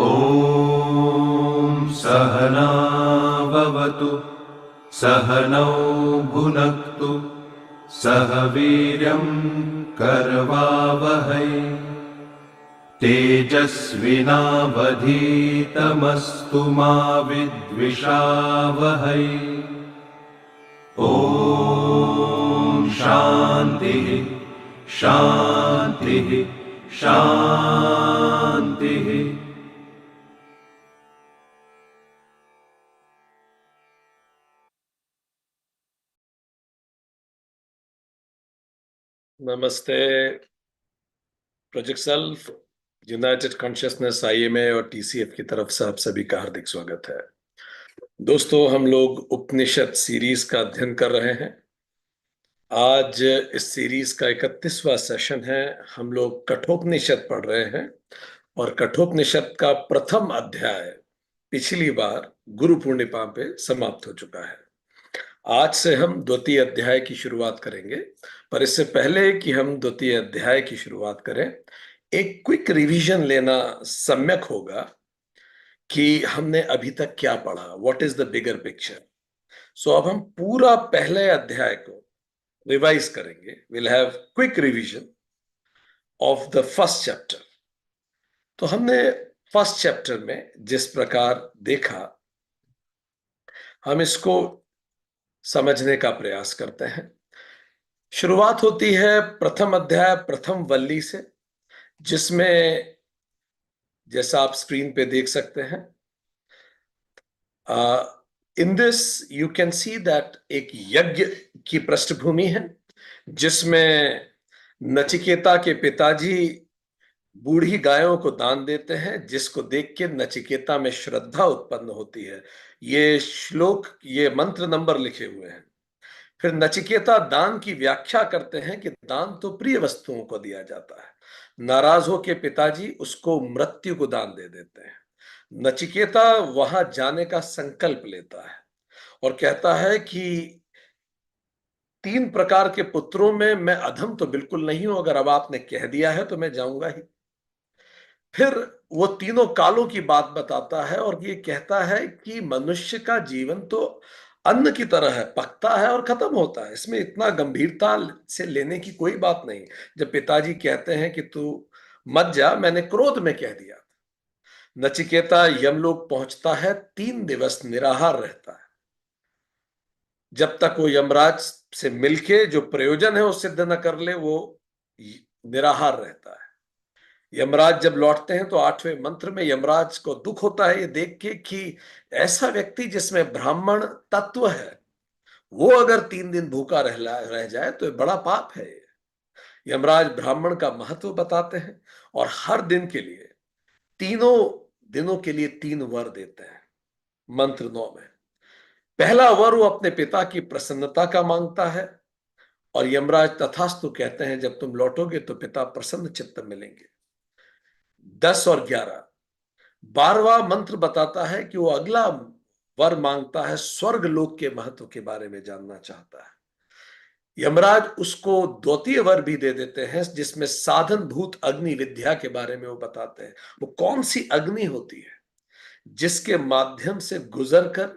ॐ सहना भवतु सहनौ भुनक्तु सह वीर्यं करवावहै तेजस्विनावधीतमस्तु मा विद्विषावहै। ॐ शान्तिः शान्तिः शान्तिः। नमस्ते। Project self, United consciousness, IMA और टीसीएफ की तरफ से आप सभी का हार्दिक स्वागत है। दोस्तों, हम लोग उपनिषद सीरीज का अध्ययन कर रहे हैं। आज इस सीरीज का 31वां सेशन है। हम लोग कठोपनिषद पढ़ रहे हैं और कठोपनिषद का प्रथम अध्याय पिछली बार गुरु पूर्णिमा पे समाप्त हो चुका है। आज से हम द्वितीय अध्याय की शुरुआत करेंगे, पर इससे पहले कि हम द्वितीय अध्याय की शुरुआत करें, एक क्विक रिवीजन लेना सम्यक होगा कि हमने अभी तक क्या पढ़ा, what is the bigger picture. So अब हम पूरा पहले अध्याय को रिवाइज करेंगे। Will have quick revision of the first chapter. तो हमने फर्स्ट चैप्टर में जिस प्रकार देखा, हम इसको समझने का प्रयास करते हैं। शुरुआत होती है प्रथम अध्याय प्रथम वल्ली से, जिसमें जैसा आप स्क्रीन पे देख सकते हैं, in this you can see that एक यज्ञ की पृष्ठभूमि है, जिसमें नचिकेता के पिताजी बूढ़ी गायों को दान देते हैं, जिसको देख के नचिकेता में श्रद्धा उत्पन्न होती है। ये श्लोक, ये मंत्र नंबर लिखे हुए हैं। फिर नचिकेता दान की व्याख्या करते हैं कि दान तो प्रिय वस्तुओं को दिया जाता है। नाराज होकर पिताजी उसको मृत्यु को दान दे देते हैं। नचिकेता वहां जाने का संकल्प लेता है और कहता है कि 3 प्रकार के पुत्रों में मैं अधम तो बिल्कुल नहीं हूं, अगर अब आपने कह दिया है तो मैं जाऊंगा ही। फिर वो तीनों कालों की बात बताता है और ये कहता है कि मनुष्य का जीवन तो अन्न की तरह है, पकता है और खत्म होता है, इसमें इतना गंभीरता से लेने की कोई बात नहीं। जब पिताजी कहते हैं कि तू मत जा, मैंने क्रोध में कह दिया। नचिकेता यमलोक पहुंचता है, 3 दिवस निराहार रहता है, जब तक वो यमराज से मिलके जो प्रयोजन है वो सिद्ध न कर ले, वो निराहार रहता है। यमराज जब लौटते हैं तो 8वें मंत्र में यमराज को दुख होता है ये देख के कि ऐसा व्यक्ति जिसमें ब्राह्मण तत्व है, वो अगर 3 दिन भूखा रह जाए तो बड़ा पाप है। यमराज ब्राह्मण का महत्व बताते हैं और हर दिन के लिए, तीनों दिनों के लिए 3 वर देते हैं। मंत्र 9 में पहला वर वो अपने पिता की प्रसन्नता का मांगता है और यमराज तथास्तु कहते हैं, जब तुम लौटोगे तो पिता प्रसन्न चित्त मिलेंगे। 10 और 11, 12वां मंत्र बताता है कि वो अगला वर मांगता है, स्वर्ग लोक के महत्व के बारे में जानना चाहता है। यमराज उसको द्वितीय वर भी दे देते हैं, जिसमें साधन भूत अग्नि विद्या के बारे में वो बताते हैं। वो कौन सी अग्नि होती है जिसके माध्यम से गुजर कर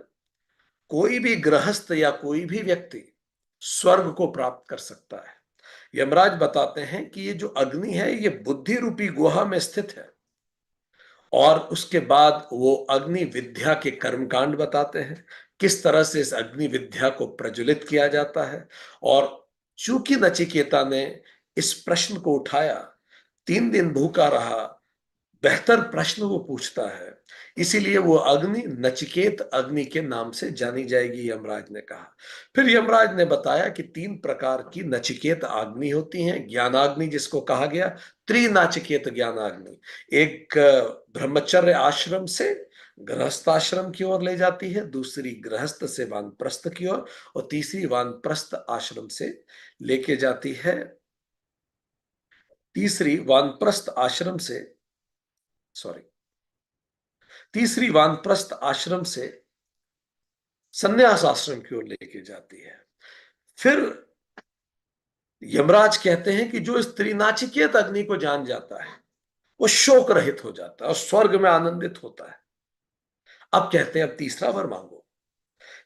कोई भी गृहस्थ या कोई भी व्यक्ति स्वर्ग को प्राप्त कर सकता है। यमराज बताते हैं कि ये जो अग्नि है, ये बुद्धि रूपी गुहा में स्थित है। और उसके बाद वो अग्नि विद्या के कर्मकांड बताते हैं, किस तरह से इस अग्नि विद्या को प्रज्वलित किया जाता है। और चूंकि नचिकेता ने इस प्रश्न को उठाया, 3 दिन भूखा रहा, बेहतर प्रश्न वो पूछता है, इसीलिए वो अग्नि नचिकेत अग्नि के नाम से जानी जाएगी, यमराज ने कहा। फिर यमराज ने बताया कि 3 प्रकार की नचिकेत अग्नि होती हैं। ज्ञानाग्नि जिसको कहा गया, त्रिनाचिकेत ज्ञानाग्नि, एक ब्रह्मचर्य आश्रम से गृहस्थ आश्रम की ओर ले जाती है, दूसरी गृहस्थ से वानप्रस्थ की ओर, और तीसरी वानप्रस्थ आश्रम से लेके जाती है, तीसरी वानप्रस्थ आश्रम से, सॉरी, तीसरी वानप्रस्थ आश्रम से संन्यास आश्रम की ओर लेके जाती है। फिर यमराज कहते हैं कि जो इस त्रिनाचिकेत अग्नि को जान जाता है, वो शोक रहित हो जाता है और स्वर्ग में आनंदित होता है। अब कहते हैं अब तीसरा वर मांगो।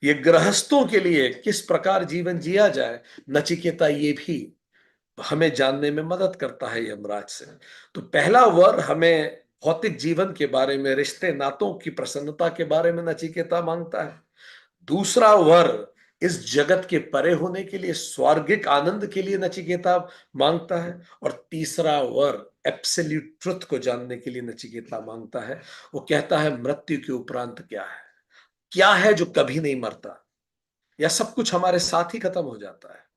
ये गृहस्थों के लिए किस प्रकार जीवन जिया जाए, नचिकेता ये भी हमें जानने में मदद करता है यमराज से। तो पहला वर हमें भौतिक जीवन के बारे में, रिश्ते नातों की प्रसन्नता के बारे में नचिकेता मांगता है। दूसरा वर इस जगत के परे होने के लिए, स्वर्गिक आनंद के लिए नचिकेता मांगता है। और तीसरा वर एब्सोल्यूट ट्रुथ को जानने के लिए नचिकेता मांगता है। वो कहता है मृत्यु के उपरांत क्या है, क्या है जो कभी नहीं मरता, या सब कुछ हमारे साथ ही खत्म हो जाता है।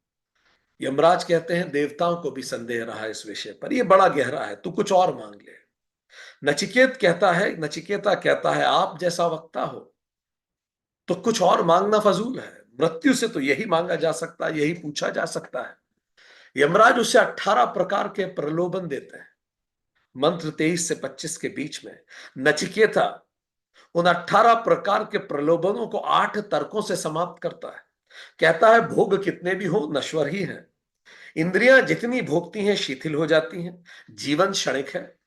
यमराज कहते हैं देवताओं को भी संदेह रहा इस विषय पर, यह बड़ा गहरा है, तू कुछ और मांग ले। नचिकेता कहता है आप जैसा वक्ता हो तो कुछ और मांगना फजूल है, मृत्यु से तो यही मांगा जा सकता है, यही पूछा जा सकता है। यमराज उसे 18 प्रकार के प्रलोभन देते हैं, मंत्र 23 से 25 के बीच में। नचिकेता उन 18 प्रकार के प्रलोभनों को 8 तर्कों से समाप्त करता है। कहता है भोग कितने भी हो नश्वर ही हैं, इंद्रियां जितनी भोगती हैं शिथिल हो जाती हैं, जीवन क्षणिक है,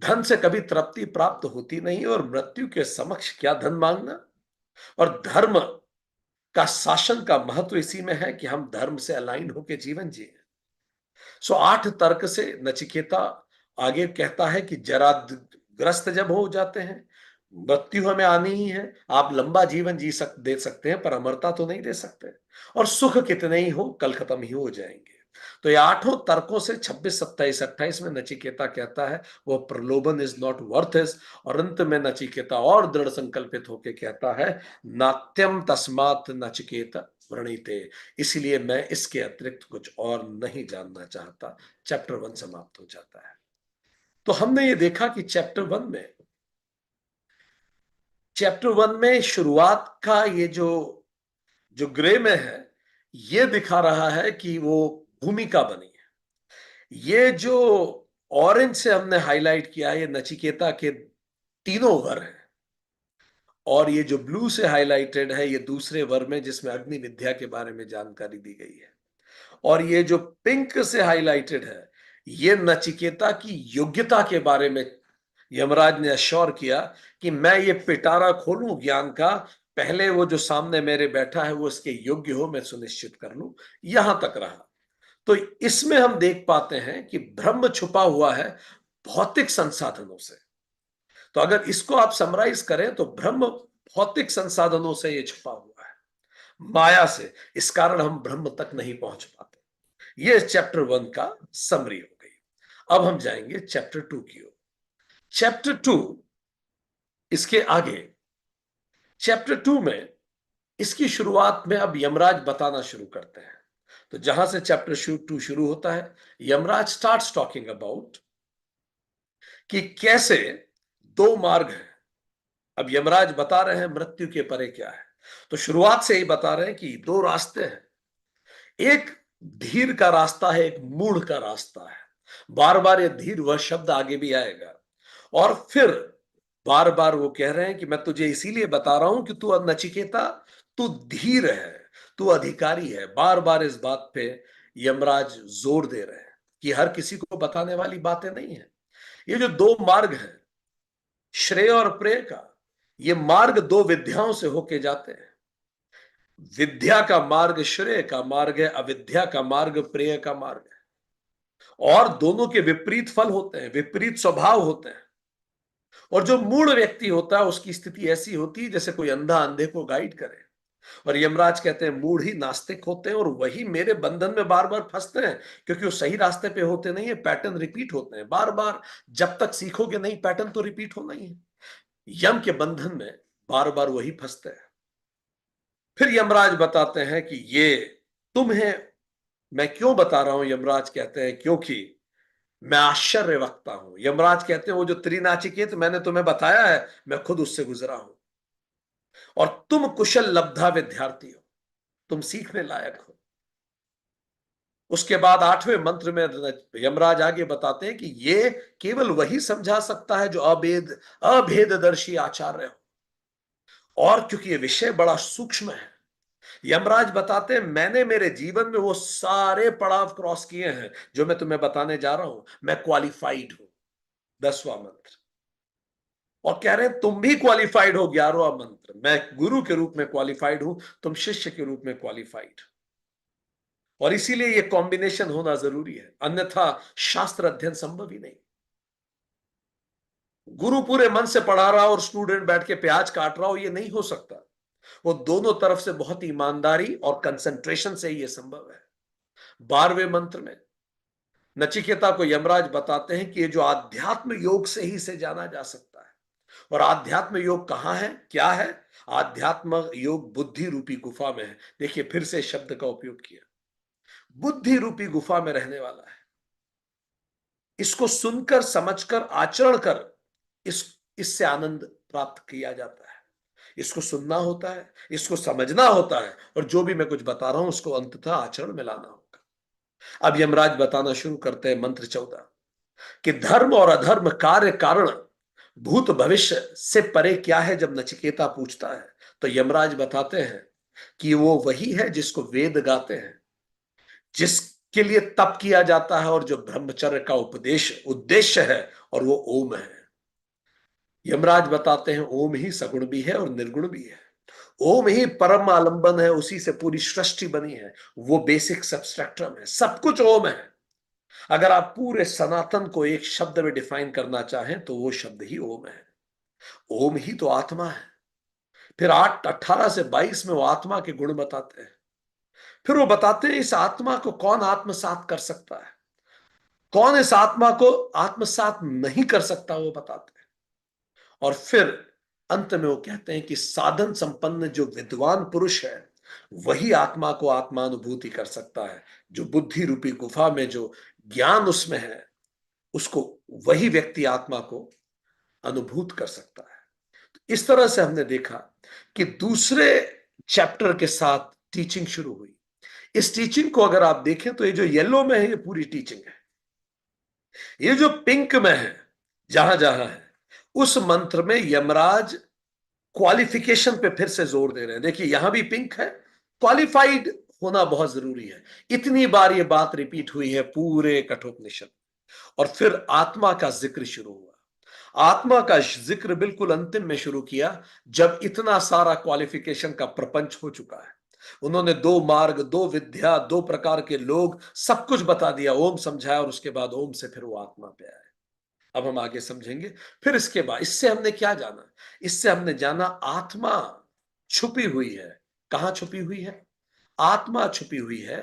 धन से कभी तृप्ति प्राप्त होती नहीं, और मृत्यु के समक्ष क्या धन मांगना। और धर्म का शासन का महत्व इसी में है कि हम धर्म से अलाइन होकर जीवन जिए। सो 8 तर्क से नचिकेता आगे कहता है कि जरा ग्रस्त जब हो जाते हैं, मृत्यु हमें आनी ही है, आप लंबा जीवन दे सकते हैं पर अमरता तो नहीं दे सकते, और सुख कितने ही हो कल खत्म ही हो जाएंगे। तो ये 8 तर्कों से 26, 27, 28 में नचिकेता कहता है वो प्रलोभन इज नॉट वर्थ इज। और अंत में नचिकेता और दृढ़ संकल्पित होकर कहता है नात्यम तस्मात् नचिकेता व्रणीते, इसलिए मैं इसके अतिरिक्त कुछ और नहीं जानना चाहता। चैप्टर 1 समाप्त हो जाता है। तो हमने ये देखा कि चैप्टर 1 में शुरुआत का ये जो जो ग्रे में है, ये दिखा रहा है कि वो भूमिका बनी है। ये जो ऑरेंज से हमने हाईलाइट किया है ये नचिकेता के तीनों वर हैं, और ये जो ब्लू से हाईलाइटेड है ये दूसरे वर में जिसमें अग्नि विद्या के बारे में जानकारी दी गई है। और ये जो पिंक से हाईलाइटेड है ये नचिकेता की योग्यता के बारे में यमराज ने अश्योर किया कि मैं ये पिटारा खोलूं ज्ञान का, पहले वो जो सामने मेरे बैठा है वो इसके योग्य हो मैं सुनिश्चित कर लूं। यहां तक रहा। तो इसमें हम देख पाते हैं कि ब्रह्म छुपा हुआ है भौतिक संसाधनों से। तो अगर इसको आप समराइज करें तो ब्रह्म भौतिक संसाधनों से ये छुपा हुआ है, माया से, इस कारण हम ब्रह्म तक नहीं पहुंच पाते। ये चैप्टर 1 का समरी हो गई। अब हम जाएंगे चैप्टर 2 की ओर। चैप्टर 2 इसके आगे, चैप्टर 2 में इसकी शुरुआत में अब यमराज बताना शुरू करते हैं। तो जहां से चैप्टर 2 शुरू होता है, यमराज स्टार्ट्स टॉकिंग अबाउट कि कैसे 2 मार्ग हैं। अब यमराज बता रहे हैं मृत्यु के परे क्या है। तो शुरुआत से ही बता रहे हैं कि 2 रास्ते हैं, एक धीर का रास्ता है, एक मूढ़ का रास्ता है। बार बार ये धीर वह शब्द आगे भी आएगा। और फिर बार बार वो कह रहे हैं कि मैं तुझे इसीलिए बता रहा हूं कि तू नचिकेता, तू धीर है, तू अधिकारी है। बार बार इस बात पे यमराज जोर दे रहे हैं कि हर किसी को बताने वाली बातें नहीं है। ये जो 2 मार्ग हैं, श्रेय और प्रेय का, ये मार्ग 2 विद्याओं से होके जाते हैं। विद्या का मार्ग श्रेय का मार्ग है, अविद्या का मार्ग प्रेय का मार्ग है। और दोनों के विपरीत फल होते हैं, विपरीत स्वभाव होते हैं। और जो मूढ़ व्यक्ति होता है उसकी स्थिति ऐसी होती है जैसे कोई अंधा अंधे को गाइड करे। और यमराज कहते हैं मूढ़ ही नास्तिक होते हैं और वही मेरे बंधन में बार बार फंसते हैं, क्योंकि वो सही रास्ते पे होते नहीं है, पैटर्न रिपीट होते हैं बार बार। जब तक सीखोगे नहीं पैटर्न तो रिपीट होना ही है। यम के बंधन में बार बार वही फंसते हैं। फिर यमराज बताते हैं कि ये तुम्हें मैं क्यों बता रहा हूं। यमराज कहते हैं क्योंकि मैं आश्चर्य वक्ता हूं। यमराज कहते हैं वो जो त्रिनाचिकेत मैंने तुम्हें बताया है मैं खुद उससे गुजरा हूं, और तुम कुशल लब्धा विद्यार्थी हो, तुम सीखने लायक हो। उसके बाद 8वें मंत्र में यमराज आगे बताते हैं कि ये केवल वही समझा सकता है जो अभेददर्शी आचार्य हो। और क्योंकि ये विषय बड़ा सूक्ष्म है, यमराज बताते हैं मैंने मेरे जीवन में वो सारे पड़ाव क्रॉस किए हैं जो मैं तुम्हें बताने जा रहा हूं। मैं क्वालिफाइड हूं, 10वां मंत्र, और कह रहे हैं तुम भी क्वालिफाइड हो 11वां मंत्र, मैं गुरु के रूप में क्वालिफाइड हूं, तुम शिष्य के रूप में क्वालिफाइड। और इसीलिए यह कॉम्बिनेशन होना जरूरी है, अन्यथा शास्त्र अध्ययन संभव ही नहीं। गुरु पूरे मन से पढ़ा रहा हो और स्टूडेंट बैठ के प्याज काट रहा हो, यह नहीं हो सकता। वो दोनों तरफ से बहुत ईमानदारी और कंसंट्रेशन से ही यह संभव है। 12वें मंत्र में नचिकेता को यमराज बताते हैं कि ये जो आध्यात्म योग से ही से जाना जा सकता है। और आध्यात्म योग कहां है, क्या है? आध्यात्म योग बुद्धि रूपी गुफा में है। देखिए, फिर से शब्द का उपयोग किया, बुद्धि रूपी गुफा में रहने वाला है। इसको सुनकर, समझकर, आचरण कर इससे आनंद प्राप्त किया जाता है। इसको सुनना होता है, इसको समझना होता है, और जो भी मैं कुछ बता रहा हूं उसको अंततः आचरण में लाना होगा। अब यमराज बताना शुरू करते हैं मंत्र 14 कि धर्म और अधर्म, कार्य कारण, भूत भविष्य से परे क्या है। जब नचिकेता पूछता है तो यमराज बताते हैं कि वो वही है जिसको वेद गाते हैं, जिसके लिए तप किया जाता है, और जो ब्रह्मचर्य का उपदेश उद्देश्य है, और वो ओम है। यमराज बताते हैं ओम ही सगुण भी है और निर्गुण भी है। ओम ही परम आलंबन है, उसी से पूरी सृष्टि बनी है। वो बेसिक सबस्ट्रक्टम है, सब कुछ ओम है। अगर आप पूरे सनातन को एक शब्द में डिफाइन करना चाहें तो वो शब्द ही ओम है। ओम ही तो आत्मा है। फिर 8:18 से 22 में वो आत्मा के गुण बताते हैं। फिर वो बताते हैं इस आत्मा को कौन आत्मसात कर सकता है, कौन इस आत्मा को आत्मसात नहीं कर सकता, वो बताते हैं। और फिर अंत में वो कहते हैं कि साधन संपन्न जो विद्वान पुरुष है वही आत्मा को आत्मानुभूति कर सकता है। जो बुद्धि रूपी गुफा में जो ज्ञान उसमें है, उसको वही व्यक्ति आत्मा को अनुभूत कर सकता है। इस तरह से हमने देखा कि दूसरे चैप्टर के साथ टीचिंग शुरू हुई। इस टीचिंग को अगर आप देखें तो ये जो येलो में है ये पूरी टीचिंग है, ये जो पिंक में है जहां जहां है उस मंत्र में यमराज क्वालिफिकेशन पे फिर से जोर दे रहे हैं। देखिए, यहां भी पिंक है, क्वालिफाइड होना बहुत जरूरी है। इतनी बार ये बात रिपीट हुई है पूरे कठोपनिषद। और फिर आत्मा का जिक्र शुरू हुआ। आत्मा का जिक्र बिल्कुल अंतिम में शुरू किया, जब इतना सारा क्वालिफिकेशन का प्रपंच हो चुका है। उन्होंने 2 मार्ग, 2 विद्या, 2 प्रकार के लोग, सब कुछ बता दिया, ओम समझाया, और उसके बाद ओम से फिर वो आत्मा पे आए। अब हम आगे समझेंगे। फिर इसके बाद इससे हमने क्या जाना? इससे हमने जाना आत्मा छुपी हुई है। कहां छुपी हुई है? आत्मा छुपी हुई है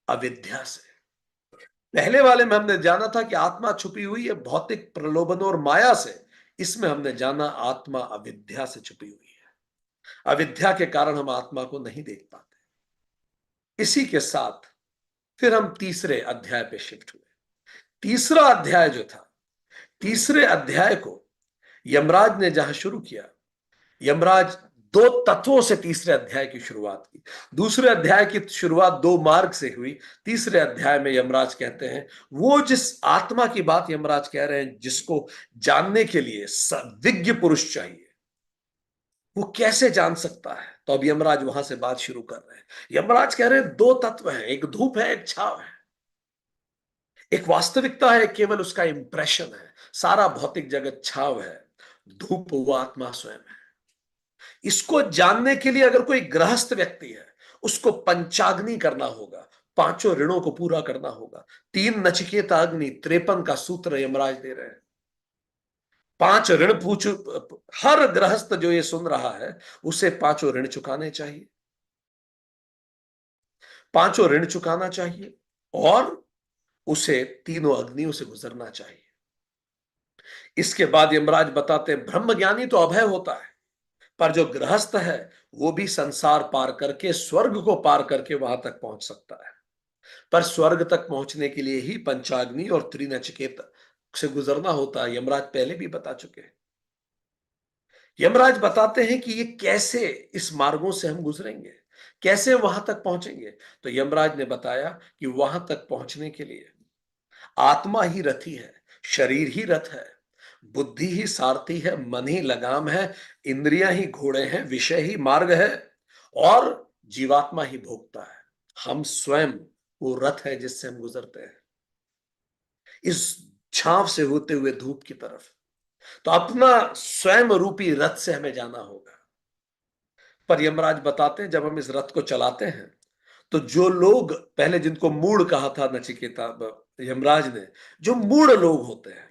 अविद्या से। पहले वाले में हमने जाना था कि आत्मा छुपी हुई है भौतिक प्रलोभनों और माया से। इसमें हमने जाना आत्मा अविद्या से छुपी हुई है। अविद्या के कारण हम आत्मा को नहीं देख पाते। इसी के साथ फिर हम तीसरे अध्याय पे शिफ्ट हुए। तीसरा अध्याय जो था, तीसरे अध्याय को यमराज ने जहां शुरू किया, यमराज 2 तत्वों से तीसरे अध्याय की शुरुआत की। दूसरे अध्याय की शुरुआत 2 मार्ग से हुई। तीसरे अध्याय में यमराज कहते हैं वो जिस आत्मा की बात यमराज कह रहे हैं, जिसको जानने के लिए विज्ञ पुरुष चाहिए, वो कैसे जान सकता है? तो अब यमराज वहां से बात शुरू कर रहे हैं। यमराज कह रहे हैं 2 तत्व हैं, एक धूप है, एक छाव है। एक वास्तविकता है, केवल उसका इंप्रेशन है। सारा भौतिक जगत छाव है, धूप वो आत्मा स्वयं है। इसको जानने के लिए अगर कोई गृहस्थ व्यक्ति है, उसको पंचाग्नि करना होगा, 5 ऋणों को पूरा करना होगा। 3 नचिकेता अग्नि, 53 का सूत्र यमराज दे रहे हैं। 5 ऋण पूछ, हर गृहस्थ जो ये सुन रहा है उसे 5 ऋण चुकाने चाहिए, 5 ऋण चुकाना चाहिए, और उसे तीनों अग्नियों से गुजरना चाहिए। इसके बाद यमराज बताते हैं ब्रह्मज्ञानी तो अभय होता है, पर जो गृहस्थ है वो भी संसार पार करके, स्वर्ग को पार करके वहां तक पहुंच सकता है। पर स्वर्ग तक पहुंचने के लिए ही पंचाग्नि और त्रिनचिकेत से गुजरना होता है। यमराज पहले भी बता चुके हैं। यमराज बताते हैं कि ये कैसे, इस मार्गों से हम गुजरेंगे, कैसे वहां तक पहुंचेंगे। तो यमराज ने बताया कि वहां तक पहुंचने के लिए आत्मा ही रथी है, शरीर ही रथ है, बुद्धि ही सारथी है, मन ही लगाम है, इंद्रियां ही घोड़े हैं, विषय ही मार्ग है, और जीवात्मा ही भोगता है। हम स्वयं वो रथ है जिससे हम गुजरते हैं। इस छांव से होते हुए धूप की तरफ। तो अपना स्वयं रूपी रथ से हमें जाना होगा। पर यमराज बताते हैं जब हम इस रथ को चलाते हैं तो जो लोग पहले जिनको मूढ़ कहा था नचिकेता यमराज ने, जो मूढ़ लोग होते हैं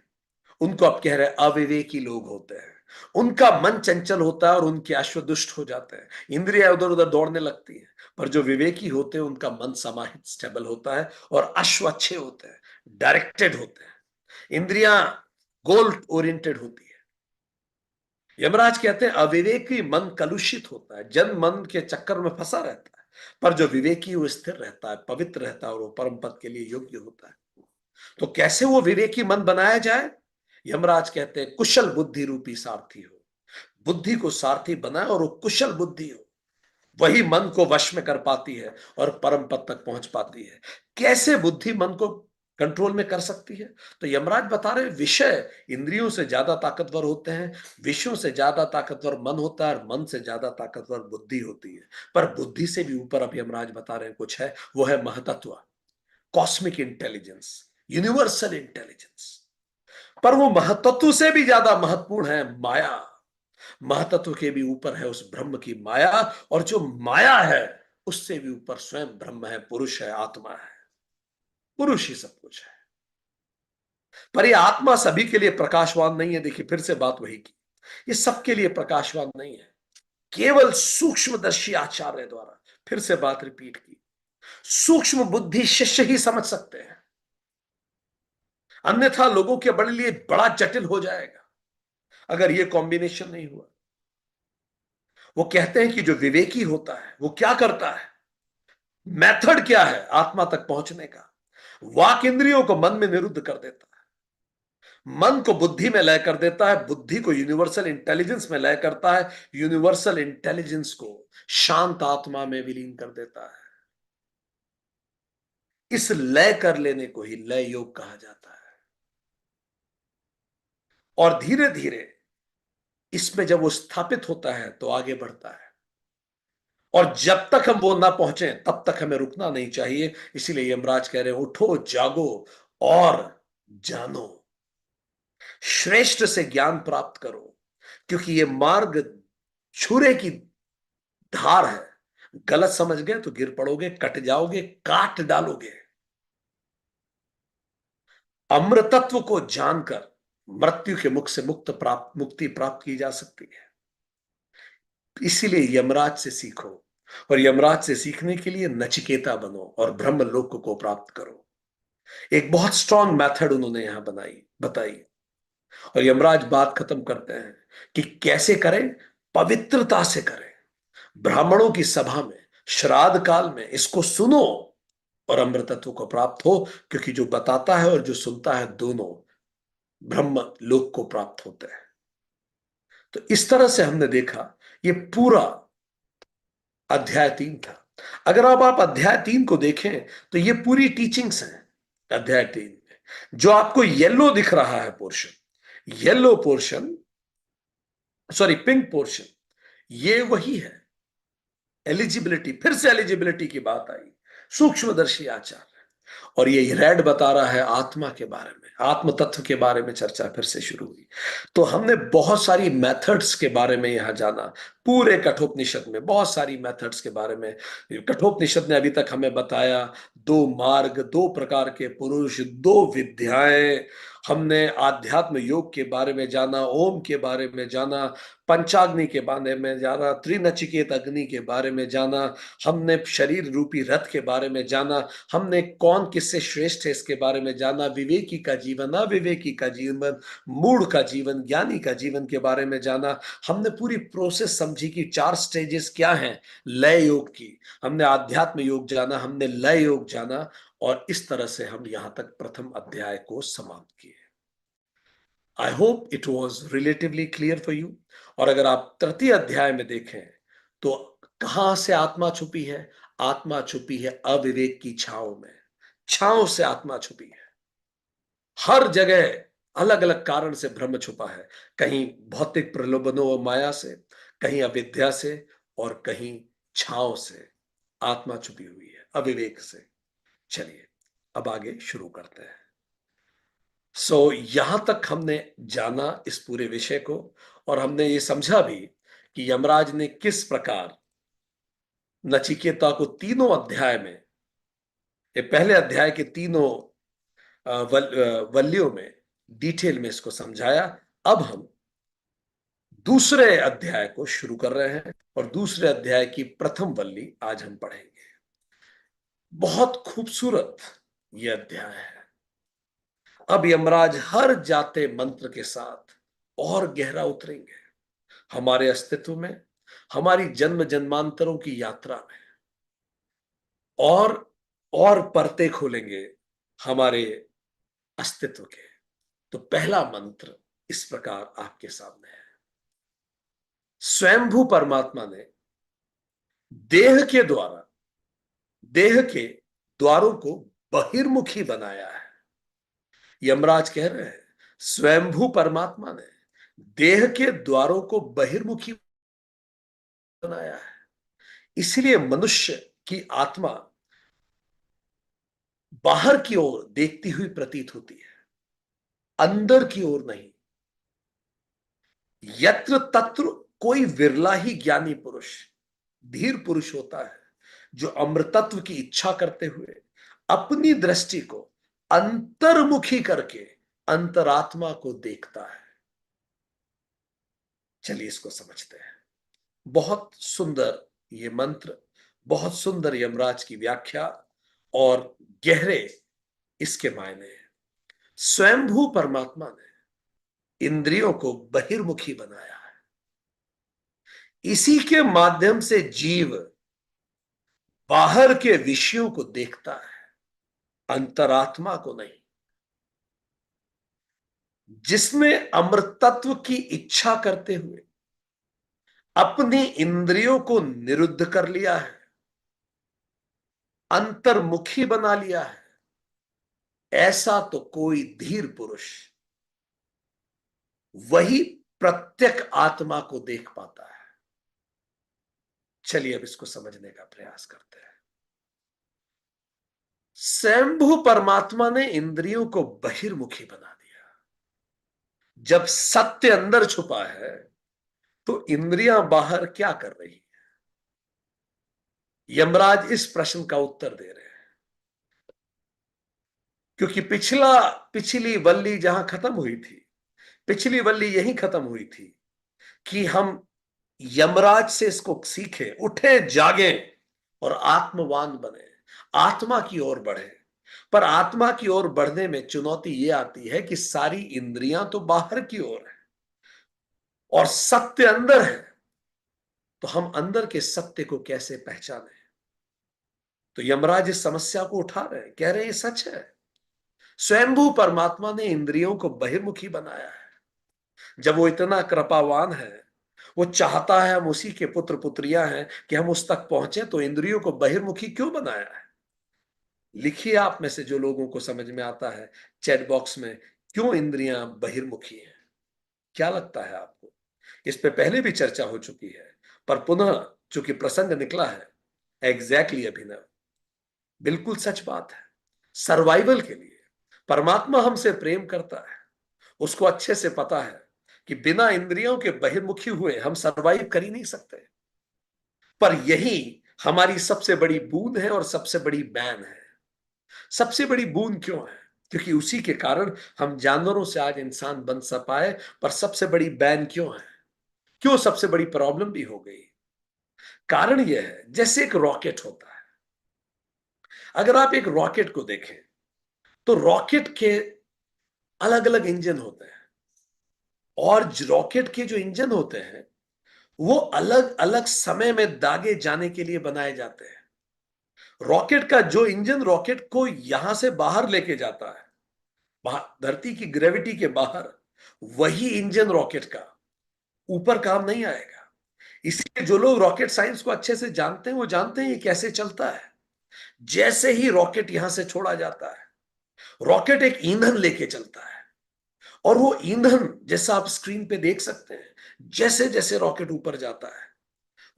उनको अब कह रहे अविवेकी लोग होते हैं। उनका मन चंचल होता है और उनके अश्व दुष्ट हो जाते हैं, इंद्रियां उधर उधर दौड़ने लगती हैं। पर जो विवेकी होते हैं उनका मन समाहित स्टेबल होता है और अश्व अच्छे होते हैं, डायरेक्टेड होते हैं, इंद्रियां गोल ओरिएंटेड होती है। यमराज कहते हैं अविवेकी मन कलुषित होता है, जन मन के चक्कर में फंसा रहता है। पर जो विवेकी वो स्थिर रहता है, पवित्र रहता है और वो परम पद के लिए योग्य होता है। तो कैसे वो विवेकी मन बनाया जाए? यमराज कहते हैं कुशल बुद्धि रूपी सारथी हो। बुद्धि को सारथी बनाए और वो कुशल बुद्धि हो, वही मन को वश में कर पाती है और परम पद तक पहुंच पाती है। कैसे बुद्धि मन को कंट्रोल में कर सकती है? तो यमराज बता रहे विषय इंद्रियों से ज्यादा ताकतवर होते हैं, विषयों से ज्यादा ताकतवर मन होता है और मन से ज्यादा ताकतवर बुद्धि होती है। पर बुद्धि से भी ऊपर अब यमराज बता रहे हैं कुछ है, वो है महतत्व, कॉस्मिक इंटेलिजेंस, यूनिवर्सल इंटेलिजेंस। पर वो महतत्व से भी ज्यादा महत्वपूर्ण है माया। महतत्व के भी ऊपर है उस ब्रह्म की माया, और जो माया है उससे भी ऊपर स्वयं ब्रह्म है, पुरुष है, आत्मा है। पुरुष ही सब कुछ है। पर ये आत्मा सभी के लिए प्रकाशवान नहीं है। देखिए फिर से बात वही की, ये सबके लिए प्रकाशवान नहीं है, केवल सूक्ष्मदर्शी आचार्य द्वारा। फिर से बात रिपीट की, सूक्ष्म बुद्धि शिष्य ही समझ सकते हैं, अन्यथा लोगों के बड़े लिए बड़ा जटिल हो जाएगा अगर ये कॉम्बिनेशन नहीं हुआ। वो कहते हैं कि जो विवेकी होता है वो क्या करता है, मेथड क्या है आत्मा तक पहुंचने का? वाक इंद्रियों को मन में निरुद्ध कर देता है, मन को बुद्धि में लय कर देता है, बुद्धि को यूनिवर्सल इंटेलिजेंस में लय करता है, यूनिवर्सल इंटेलिजेंस को शांत आत्मा में विलीन कर देता है। इस लय कर लेने को ही लय योग कहा जाता है। और धीरे धीरे इसमें जब वो स्थापित होता है तो आगे बढ़ता है। और जब तक हम वो ना पहुंचे तब तक हमें रुकना नहीं चाहिए। इसीलिए यमराज कह रहे हैं उठो जागो और जानो, श्रेष्ठ से ज्ञान प्राप्त करो, क्योंकि ये मार्ग छुरे की धार है। गलत समझ गए तो गिर पड़ोगे, कट जाओगे, काट डालोगे। अमृतत्व को जानकर मृत्यु के मुख से मुक्ति प्राप्त की जा सकती है। इसीलिए यमराज से सीखो, और यमराज से सीखने के लिए नचिकेता बनो और ब्रह्म लोक को प्राप्त करो। एक बहुत स्ट्रांग मेथड उन्होंने यहां बताई। और यमराज बात खत्म करते हैं कि कैसे करें, पवित्रता से करें, ब्राह्मणों की सभा में, श्राद्ध काल में इसको सुनो और अमृतत्व को प्राप्त हो, क्योंकि जो बताता है और जो सुनता है दोनों ब्रह्म लोक को प्राप्त होते हैं। तो इस तरह से हमने देखा ये पूरा अध्याय 3 था। अगर अब आप अध्याय 3 को देखें तो ये पूरी टीचिंग्स हैं अध्याय 3 में। जो आपको येलो दिख रहा है portion, yellow portion, sorry pink portion, ये वही है एलिजिबिलिटी। फिर से एलिजिबिलिटी की बात आई, सूक्ष्मदर्शी आचार। और ये रेड बता रहा है आत्मा के बारे में, आत्म तत्व के बारे में चर्चा फिर से शुरू हुई। तो हमने बहुत सारी मेथड्स के बारे में यहां जाना, पूरे कठोपनिषद में बहुत सारी मेथड्स के बारे में। कठोपनिषद ने अभी तक हमें बताया 2 मार्ग, 2 प्रकार के पुरुष, 2 विद्याएं। हमने आध्यात्म योग के बारे में जाना, ओम के बारे में जाना, पंचाग्नि के बारे में जाना, त्रिनचिकेत अग्नि के बारे में जाना, हमने शरीर रूपी रथ के बारे में जाना, हमने कौन किससे श्रेष्ठ है इसके बारे में जाना, विवेकी का जीवन, अविवेकी का जीवन, मूढ़ का जीवन, ज्ञानी का जीवन के बारे में जाना। हमने पूरी प्रोसेस समझी कि 4 स्टेजेस क्या हैं लय योग की। हमने आध्यात्म योग जाना, हमने लय योग जाना, और इस तरह से हम यहां तक प्रथम अध्याय को समाप्त किए। I hope it was relatively clear for you. और अगर आप तृतीय अध्याय में देखें तो कहां से आत्मा छुपी है? आत्मा छुपी है अविवेक की छाव में, छाव से आत्मा छुपी है। हर जगह अलग अलग कारण से ब्रह्म छुपा है, कहीं भौतिक प्रलोभनों और माया से, कहीं अविद्या से, और कहीं छाव से आत्मा छुपी हुई है, अविवेक से। चलिए अब आगे शुरू करते हैं। यहां तक हमने जाना इस पूरे विषय को, और हमने ये समझा भी कि यमराज ने किस प्रकार नचिकेता को तीनों अध्याय में, ये पहले अध्याय के तीनों वल्लियों में डिटेल में इसको समझाया। अब हम दूसरे अध्याय को शुरू कर रहे हैं, और दूसरे अध्याय की प्रथम वल्ली आज हम पढ़ेंगे। बहुत खूबसूरत यह अध्याय है। अब यमराज हर जाते मंत्र के साथ और गहरा उतरेंगे हमारे अस्तित्व में, हमारी जन्म जन्मांतरों की यात्रा में, और परते खोलेंगे हमारे अस्तित्व के। तो पहला मंत्र इस प्रकार आपके सामने है। स्वयंभू परमात्मा ने देह के द्वारा, देह के द्वारों को बहिर्मुखी बनाया है। यमराज कह रहे हैं स्वयंभू परमात्मा ने देह के द्वारों को बहिर्मुखी बनाया है। इसलिए मनुष्य की आत्मा बाहर की ओर देखती हुई प्रतीत होती है, अंदर की ओर नहीं। यत्र तत्र कोई विरला ही ज्ञानी पुरुष, धीर पुरुष होता है जो अमृतत्व की इच्छा करते हुए अपनी दृष्टि को अंतर्मुखी करके अंतरात्मा को देखता है। चलिए इसको समझते हैं। बहुत सुंदर ये मंत्र, बहुत सुंदर यमराज की व्याख्या और गहरे इसके मायने हैं। स्वयंभू परमात्मा ने इंद्रियों को बहिर्मुखी बनाया है। इसी के माध्यम से जीव बाहर के विषयों को देखता है, अंतरात्मा को नहीं। जिसने अमृतत्व की इच्छा करते हुए अपनी इंद्रियों को निरुद्ध कर लिया है, अंतर्मुखी बना लिया है, ऐसा तो कोई धीर पुरुष वही प्रत्यक्ष आत्मा को देख पाता है। चलिए अब इसको समझने का प्रयास करते हैं। स्वयंभू परमात्मा ने इंद्रियों को बहिर्मुखी बना दिया। जब सत्य अंदर छुपा है तो इंद्रियां बाहर क्या कर रही है? यमराज इस प्रश्न का उत्तर दे रहे हैं, क्योंकि पिछली वल्ली जहां खत्म हुई थी, पिछली वल्ली यही खत्म हुई थी कि हम यमराज से इसको सीखे, उठे जागे और आत्मवान बने, आत्मा की ओर बढ़े। पर आत्मा की ओर बढ़ने में चुनौती यह आती है कि सारी इंद्रियां तो बाहर की ओर है और सत्य अंदर है। तो हम अंदर के सत्य को कैसे पहचाने? तो यमराज इस समस्या को उठा रहे हैं, कह रहे हैं ये सच है। स्वयंभू परमात्मा ने इंद्रियों को बहिर्मुखी बनाया है। जब वो इतना कृपावान है, वो चाहता है हम उसी के पुत्र पुत्रियां हैं कि हम उस तक पहुंचे, तो इंद्रियों को बहिर्मुखी क्यों बनाया है? लिखिए आप में से जो लोगों को समझ में आता है चैट बॉक्स में, क्यों इंद्रियां बहिर्मुखी हैं? क्या लगता है आपको? इस पे पहले भी चर्चा हो चुकी है, पर पुनः चूंकि प्रसंग निकला है, एग्जैक्टली अभिनव, बिल्कुल सच बात है। सर्वाइवल के लिए परमात्मा हमसे प्रेम करता है। उसको अच्छे से पता है कि बिना इंद्रियों के बहिर्मुखी हुए हम सर्वाइव कर ही नहीं सकते। पर यही हमारी सबसे बड़ी बूंद है और सबसे बड़ी बैन है। सबसे बड़ी बूंद क्यों है? क्योंकि उसी के कारण हम जानवरों से आज इंसान बन सा पाए। पर सबसे बड़ी बैन क्यों है? क्यों सबसे बड़ी प्रॉब्लम भी हो गई? कारण यह है, जैसे एक रॉकेट होता है। अगर आप एक रॉकेट को देखें तो रॉकेट के अलग अलग इंजन होते हैं, और रॉकेट के जो इंजन होते हैं वो अलग अलग समय में दागे जाने के लिए बनाए जाते हैं। रॉकेट का जो इंजन रॉकेट को यहां से बाहर लेके जाता है, धरती की ग्रेविटी के बाहर, वही इंजन रॉकेट का ऊपर काम नहीं आएगा। इसलिए जो लोग रॉकेट साइंस को अच्छे से जानते हैं वो जानते हैं ये कैसे चलता है। जैसे ही रॉकेट यहां से छोड़ा जाता है, रॉकेट एक ईंधन लेके चलता है, और वो ईंधन जैसा आप स्क्रीन पे देख सकते हैं, जैसे जैसे रॉकेट ऊपर जाता है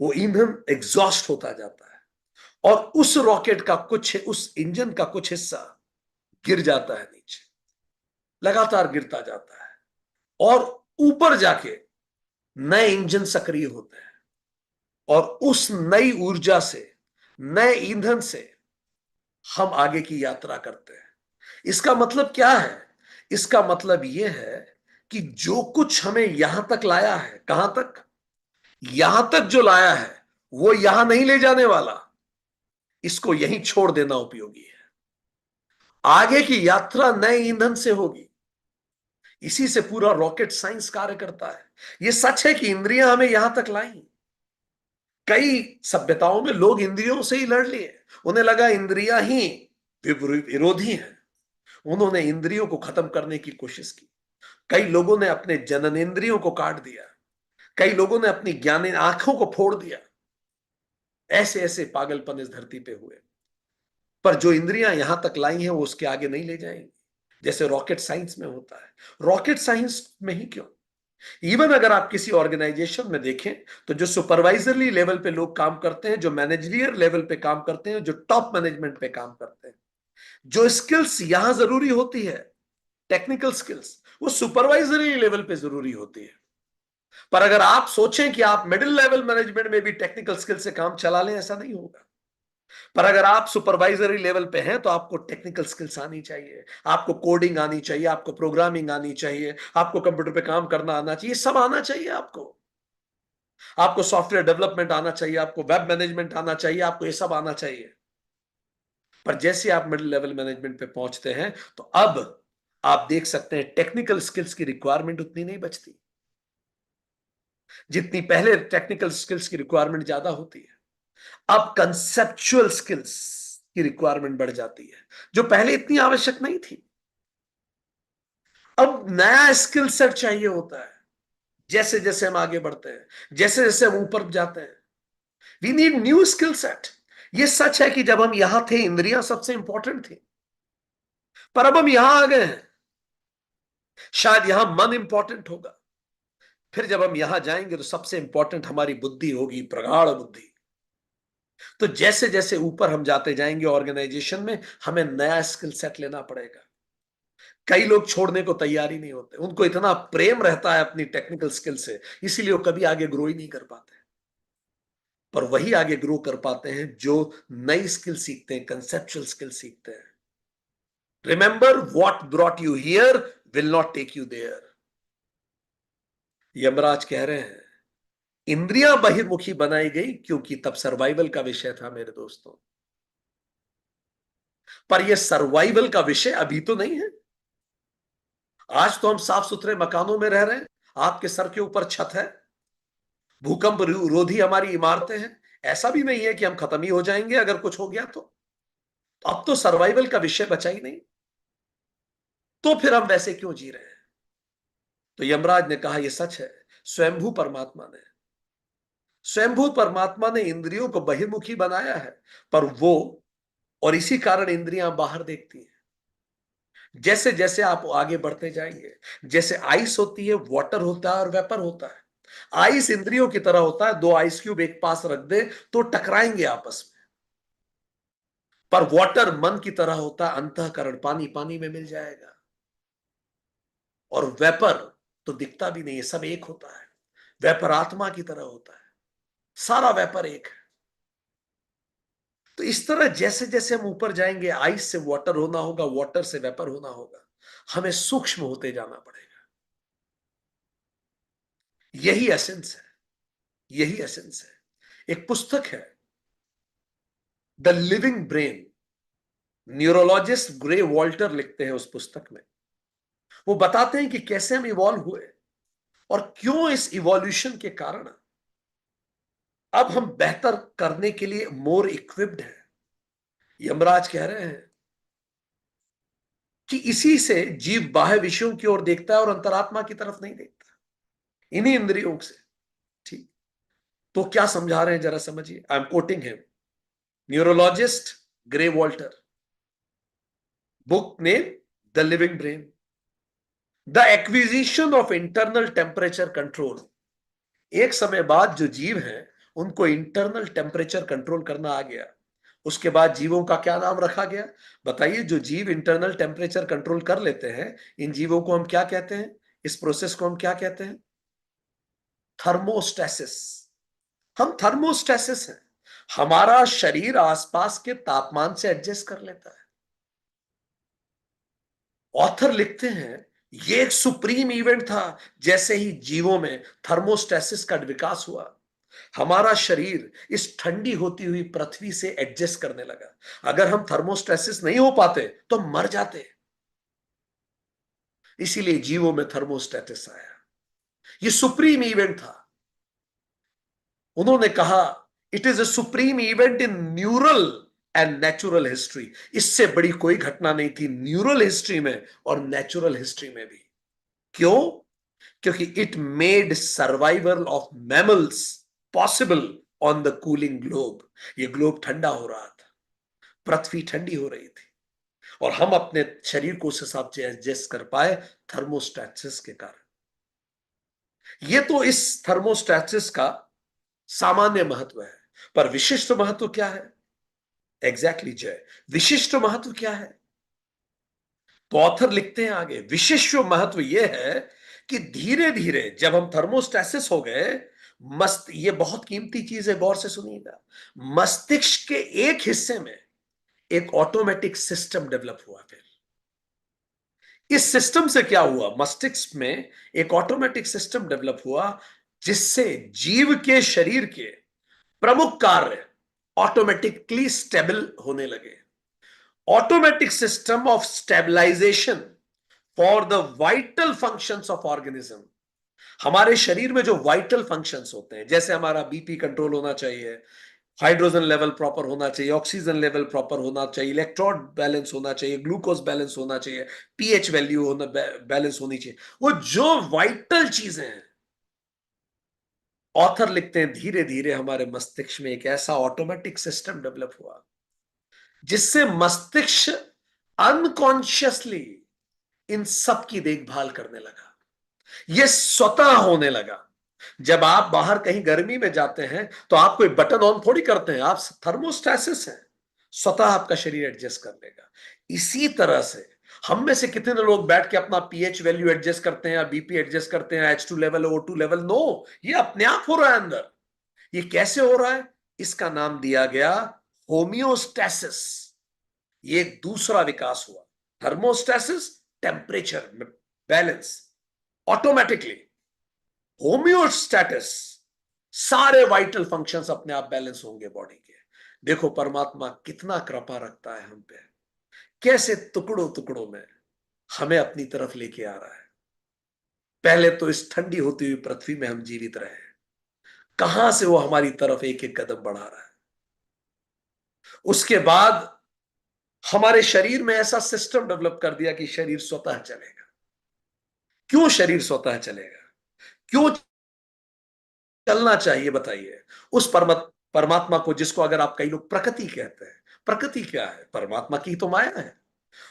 वो ईंधन एग्जॉस्ट होता जाता है, और उस रॉकेट का कुछ, उस इंजन का कुछ हिस्सा गिर जाता है नीचे। लगातार गिरता जाता है और ऊपर जाके नए इंजन सक्रिय होते हैं और उस नई ऊर्जा से, नए ईंधन से हम आगे की यात्रा करते हैं। इसका मतलब क्या है? इसका मतलब यह है कि जो कुछ हमें यहां तक लाया है, कहां तक? यहां तक जो लाया है वो यहां नहीं ले जाने वाला, इसको यहीं छोड़ देना उपयोगी है। आगे की यात्रा नए ईंधन से होगी। इसी से पूरा रॉकेट साइंस कार्य करता है। यह सच है कि इंद्रियां हमें यहां तक लाई। कई सभ्यताओं में लोग इंद्रियों से ही लड़ लिए। उन्हें लगा इंद्रियां ही विरोधी हैं। उन्होंने इंद्रियों को खत्म करने की कोशिश की। कई लोगों ने अपने जननेंद्रियों को काट दिया। कई लोगों ने अपनी ज्ञान आंखों को फोड़ दिया। ऐसे ऐसे पागलपन इस धरती पे हुए। पर जो इंद्रियां यहां तक लाई हैं वो उसके आगे नहीं ले जाएंगी, जैसे रॉकेट साइंस में होता है। रॉकेट साइंस में ही क्यों, इवन अगर आप किसी ऑर्गेनाइजेशन में देखें तो जो सुपरवाइजरली लेवल पे लोग काम करते हैं, जो मैनेजरियल लेवल पे काम करते हैं, जो टॉप मैनेजमेंट पे काम करते हैं, जो स्किल्स यहां जरूरी होती है, टेक्निकल स्किल्स, वो सुपरवाइजरी लेवल पे जरूरी होती है। पर अगर आप सोचें कि आप मिडिल लेवल मैनेजमेंट में भी टेक्निकल स्किल से काम चला लें, ऐसा नहीं होगा। पर अगर आप सुपरवाइजरी लेवल पे हैं तो आपको टेक्निकल स्किल्स आनी चाहिए, आपको कोडिंग आनी चाहिए, आपको प्रोग्रामिंग आनी चाहिए, आपको कंप्यूटर पे काम करना आना चाहिए, सब आना चाहिए। आपको सॉफ्टवेयर डेवलपमेंट आना चाहिए, आपको वेब मैनेजमेंट आना चाहिए, आपको ये सब आना चाहिए। पर जैसे आप मिडिल लेवल मैनेजमेंट पे पहुंचते हैं तो अब आप देख सकते हैं टेक्निकल स्किल्स की रिक्वायरमेंट उतनी नहीं बचती जितनी पहले टेक्निकल स्किल्स की रिक्वायरमेंट ज्यादा होती है। अब कंसेप्चुअल स्किल्स की रिक्वायरमेंट बढ़ जाती है, जो पहले इतनी आवश्यक नहीं थी। अब नया स्किल सेट चाहिए होता है। जैसे जैसे हम आगे बढ़ते हैं, जैसे जैसे हम ऊपर जाते हैं, we need new skill set. यह सच है कि जब हम यहां थे इंद्रियां सबसे इंपॉर्टेंट थी, पर अब हम यहां आ गए हैं, शायद यहां मन इंपॉर्टेंट होगा। फिर जब हम यहां जाएंगे तो सबसे इंपॉर्टेंट हमारी बुद्धि होगी, प्रगाढ़ बुद्धि। तो जैसे जैसे ऊपर हम जाते जाएंगे ऑर्गेनाइजेशन में, हमें नया स्किल सेट लेना पड़ेगा। कई लोग छोड़ने को तैयार ही नहीं होते, उनको इतना प्रेम रहता है अपनी टेक्निकल स्किल से, इसीलिए वो कभी आगे ग्रो ही नहीं कर पाते। पर वही आगे ग्रो कर पाते हैं जो नई स्किल सीखते हैं, कंसेप्चुअल स्किल सीखते हैं। Remember what brought you here will not take you there. Yamraj कह रहे हैं इंद्रियां बहिर्मुखी बनाई गई क्योंकि तब सर्वाइवल का विषय था मेरे दोस्तों। पर यह सर्वाइवल का विषय अभी तो नहीं है। आज तो हम साफ सुथरे मकानों में रह रहे हैं, आपके सर के ऊपर छत है, भूकंप रोधी हमारी इमारतें हैं। ऐसा भी नहीं है कि हम खत्म ही हो जाएंगे अगर कुछ हो गया तो। अब तो सर्वाइवल का विषय बचा ही नहीं, तो फिर हम वैसे क्यों जी रहे हैं? तो यमराज ने कहा यह सच है। स्वयंभू परमात्मा ने स्वयंभू परमात्मा ने इंद्रियों को बहिर्मुखी बनाया है, पर वो, और इसी कारण इंद्रियां बाहर देखती हैं। जैसे जैसे आप आगे बढ़ते जाएंगे, जैसे आइस होती है, वाटर होता है और वेपर होता है। आइस इंद्रियों की तरह होता है, दो आइस क्यूब एक पास रख दे तो टकराएंगे आपस में। पर वाटर मन की तरह होता है, अंतःकरण, पानी पानी में मिल जाएगा। और वेपर तो दिखता भी नहीं है, सब एक होता है। वेपर आत्मा की तरह होता है, सारा वेपर एक है। तो इस तरह जैसे जैसे हम ऊपर जाएंगे, आइस से वाटर होना होगा, वाटर से वेपर होना होगा, हमें सूक्ष्म होते जाना पड़ेगा। यही एसेंस है, यही एसेंस है। एक पुस्तक है the living brain, neurologist grey Walter लिखते हैं उस पुस्तक में। वो बताते हैं कि कैसे हम इवॉल्व हुए और क्यों इस इवोल्यूशन के कारण अब हम बेहतर करने के लिए मोर इक्विप्ड हैं। यमराज कह रहे हैं कि इसी से जीव बाह्य विषयों की ओर देखता है और अंतरात्मा की तरफ नहीं देखता, इन्हीं इंद्रियों से। ठीक, तो क्या समझा रहे हैं जरा समझिए। I am quoting him, neurologist grey Walter, book name the living brain. The acquisition of internal temperature control. एक समय बाद जो जीव हैं उनको इंटरनल टेम्परेचर कंट्रोल करना आ गया, उसके बाद जीवों का क्या नाम रखा गया? बताइए, जो जीव इंटरनल टेम्परेचर कंट्रोल कर लेते हैं, इन जीवों को हम क्या कहते हैं? इस प्रोसेस को हम क्या कहते हैं? थर्मोस्टेसिस। हम थर्मोस्टेसिस हैं। हमारा शरीर आसपास के तापमान से एडजस्ट कर लेता है। ऑथर लिखते हैं, ये एक सुप्रीम इवेंट था जैसे ही जीवों में थर्मोस्टेसिस का विकास हुआ। हमारा शरीर इस ठंडी होती हुई पृथ्वी से एडजस्ट करने लगा। अगर हम थर्मोस्टेसिस नहीं हो पाते तो मर जाते। इसीलिए जीवों में थर्मोस्टेसिस आया। ये सुप्रीम इवेंट था। उन्होंने कहा, it is a supreme event in neural and natural history. इससे बड़ी कोई घटना नहीं थी न्यूरल हिस्ट्री में और नेचुरल हिस्ट्री में भी। क्यों? क्योंकि it made survival of mammals possible on the cooling globe. ये ग्लोब ठंडा हो रहा था, पृथ्वी ठंडी हो रही थी, और हम अपने शरीर को उस हिसाब से एडजस्ट कर पाए थर्मोस्टेसिस के कारण। ये तो इस थर्मोस्टेसिस का सामान्य महत्व है, पर विशिष्ट महत्व क्या है? एग्जैक्टली जय, विशिष्ट महत्व क्या है? तो ऑथर लिखते हैं आगे, विशिष्ट महत्व यह है कि धीरे धीरे जब हम थर्मोस्टेसिस हो गए, ये बहुत कीमती चीज है, गौर से सुनिएगा। मस्तिष्क के एक हिस्से में एक ऑटोमेटिक सिस्टम डेवलप हुआ। फिर इस सिस्टम से क्या हुआ? मस्तिष्क में एक ऑटोमेटिक सिस्टम डेवलप हुआ जिससे जीव के शरीर के प्रमुख कार्य ऑटोमेटिकली स्टेबल होने लगे। Automatic system of stabilisation for the vital functions of organism. हमारे शरीर में जो वाइटल फंक्शंस होते हैं, जैसे हमारा बीपी कंट्रोल होना चाहिए, हाइड्रोजन लेवल प्रॉपर होना चाहिए, ऑक्सीजन लेवल प्रॉपर होना चाहिए, इलेक्ट्रॉन बैलेंस होना चाहिए, ग्लूकोज बैलेंस होना चाहिए, पीएच वैल्यू होना बैलेंस होनी चाहिए, वो जो वाइटल चीजें हैं, ऑथर लिखते हैं धीरे धीरे हमारे मस्तिष्क में एक ऐसा ऑटोमेटिक सिस्टम डेवलप हुआ जिससे मस्तिष्क अनकॉन्शियसली इन सब की देखभाल करने लगा। यह स्वतः होने लगा। जब आप बाहर कहीं गर्मी में जाते हैं तो आप कोई बटन ऑन थोड़ी करते हैं, आप थर्मोस्टेसिस है, स्वतः आपका शरीर एडजस्ट कर लेगा। इसी तरह से हम में से कितने लोग बैठ के अपना पीएच वैल्यू एडजस्ट करते हैं या बीपी एडजस्ट करते हैं, H2 level, O2 level? No, ये अपने आप हो रहा है अंदर। ये कैसे हो रहा है? इसका नाम दिया गया होमियोस्टेसिस। ये एक दूसरा विकास हुआ। थर्मोस्टेसिस, टेम्परेचर में बैलेंस ऑटोमेटिकली। होमियोस्टेटिस, सारे वाइटल फंक्शंस अपने आप बैलेंस होंगे बॉडी के। देखो परमात्मा कितना कृपा रखता है हम पे, कैसे टुकड़ों टुकड़ों में हमें अपनी तरफ लेके आ रहा है। पहले तो इस ठंडी होती हुई पृथ्वी में हम जीवित रहे, कहां से वो हमारी तरफ एक एक कदम बढ़ा रहा है। उसके बाद हमारे शरीर में ऐसा सिस्टम डेवलप कर दिया कि शरीर स्वतः चलेगा। क्यों शरीर स्वतः चलेगा? क्यों चलना चाहिए? बताइए। उस परमात्मा को, जिसको अगर आप, कई लोग प्रकृति कहते हैं, प्रकृति क्या है? परमात्मा की तो माया है।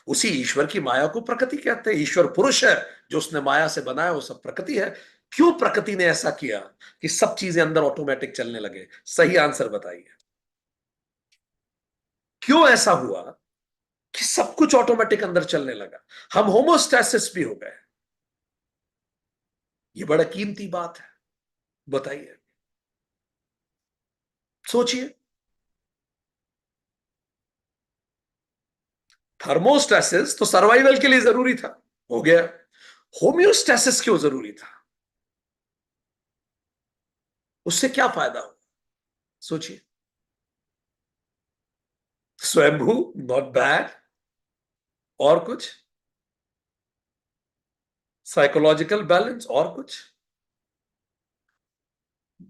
उसी ईश्वर की माया को प्रकृति कहते हैं। ईश्वर पुरुष है, जो उसने माया से बनाया वो सब प्रकृति है। क्यों प्रकृति ने ऐसा किया कि सब चीजें अंदर ऑटोमेटिक चलने लगे? सही आंसर बताइए। क्यों ऐसा हुआ कि सब कुछ ऑटोमेटिक अंदर चलने लगा? हम होमोस्टैसिस भी हो गए। ये बड़ा कीमती बात है। बताइए, सोचिए। थर्मोस्टैसिस तो सर्वाइवल के लिए जरूरी था, हो गया। होम्योस्टैसिस क्यों जरूरी था? उससे क्या फायदा हो? सोचिए। स्वयंभू, नॉट बैड। और कुछ? साइकोलॉजिकल बैलेंस, और कुछ?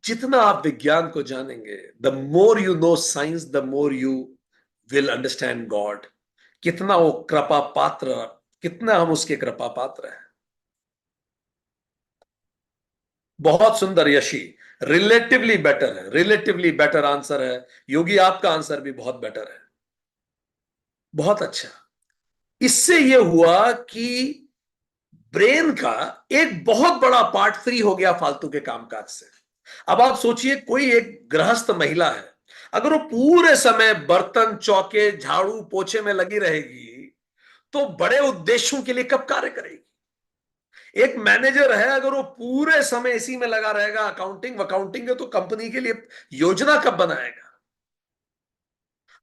जितना आप विज्ञान को जानेंगे, the more you know science, the more you will understand God. कितना वो कृपा पात्र, कितना हम उसके कृपा पात्र हैं। बहुत सुंदर यशी, रिलेटिवली बेटर है, रिलेटिवली बेटर आंसर है। योगी आपका आंसर भी बहुत बेटर है, बहुत अच्छा। इससे यह हुआ कि ब्रेन का एक बहुत बड़ा पार्ट फ्री हो गया फालतू के कामकाज से। अब आप सोचिए, कोई एक गृहस्थ महिला है, अगर वो पूरे समय बर्तन चौके झाड़ू पोछे में लगी रहेगी तो बड़े उद्देश्यों के लिए कब कार्य करेगी? एक मैनेजर है, अगर वो पूरे समय इसी में लगा रहेगा, अकाउंटिंग वकाउंटिंग है, तो कंपनी के लिए योजना कब बनाएगा?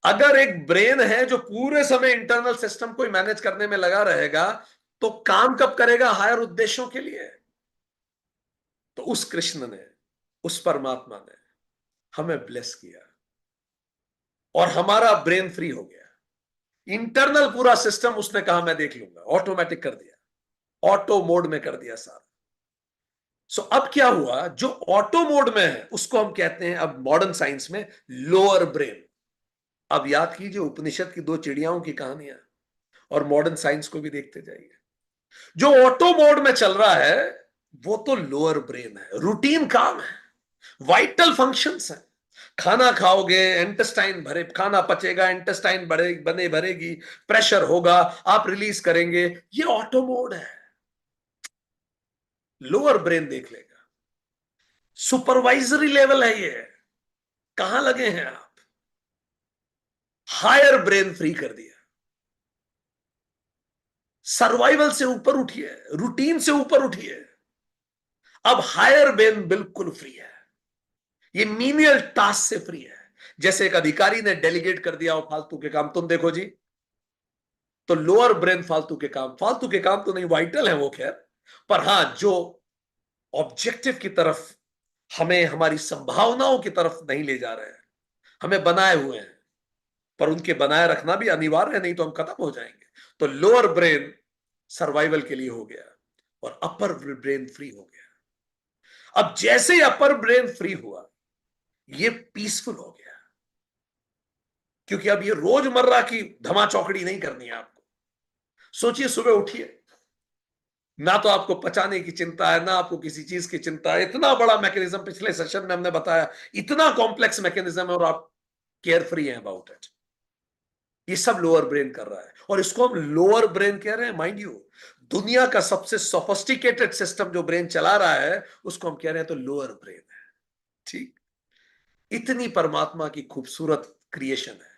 अगर एक ब्रेन है जो पूरे समय इंटरनल सिस्टम को मैनेज करने में लगा रहेगा, तो काम कब करेगा? हायर उद्देश्यों के लिए। तो उस कृष्ण ने, उस परमात्मा ने हमें ब्लेस किया और हमारा ब्रेन फ्री हो गया। इंटरनल पूरा सिस्टम उसने कहा मैं देख लूंगा, ऑटोमेटिक कर दिया, ऑटो मोड में कर दिया सारा। सो अब क्या हुआ? जो ऑटो मोड में है उसको हम कहते हैं अब मॉडर्न साइंस में लोअर ब्रेन। अब याद कीजिए उपनिषद की दो चिड़ियाओं की कहानियां, और मॉडर्न साइंस को भी देखते जाइए। जो ऑटो मोड में चल रहा है वो तो लोअर ब्रेन है, रूटीन काम है, वाइटल फंक्शंस है। खाना खाओगे, इंटेस्टाइन भरे, खाना पचेगा, इंटेस्टाइन बने भरेगी, प्रेशर होगा, आप रिलीज करेंगे, ये ऑटो मोड है। लोअर ब्रेन देख लेगा, सुपरवाइजरी लेवल है ये। कहां लगे हैं आप? हायर ब्रेन फ्री कर दिया। सर्वाइवल से ऊपर उठिए, रूटीन से ऊपर उठिए। अब हायर ब्रेन बिल्कुल फ्री है, ये मीनियल टास्क से फ्री है। जैसे एक अधिकारी ने डेलीगेट कर दिया हो फालतू के काम, तुम देखो जी, तो लोअर ब्रेन फालतू के काम तो नहीं, वाइटल है वो खैर, पर हां जो ऑब्जेक्टिव की तरफ, हमें हमारी संभावनाओं की तरफ नहीं ले जा रहे हैं, हमें बनाए हुए हैं, पर उनके बनाए रखना भी अनिवार्य है, नहीं तो हम खत्म हो जाएंगे। तो लोअर ब्रेन सर्वाइवल के लिए हो गया और अपर ब्रेन फ्री हो गया। अब जैसे ही अपर ब्रेन फ्री हुआ, ये पीसफुल हो गया, क्योंकि अब ये रोजमर्रा की धमा चौकड़ी नहीं करनी है आपको। सोचिए, सुबह उठिए, ना तो आपको पचाने की चिंता है, ना आपको किसी चीज की चिंता है। इतना बड़ा मैकेनिज्म पिछले सेशन में हमने बताया, इतना कॉम्प्लेक्स मैकेनिज्म है, और आप केयर फ्री हैं अबाउट इट। ये सब लोअर ब्रेन कर रहा है, और इसको हम लोअर ब्रेन कह रहे हैं। माइंड यू, दुनिया का सबसे सोफिस्टिकेटेड सिस्टम जो ब्रेन चला रहा है उसको हम कह रहे हैं तो लोअर ब्रेन है। ठीक, इतनी परमात्मा की खूबसूरत क्रिएशन है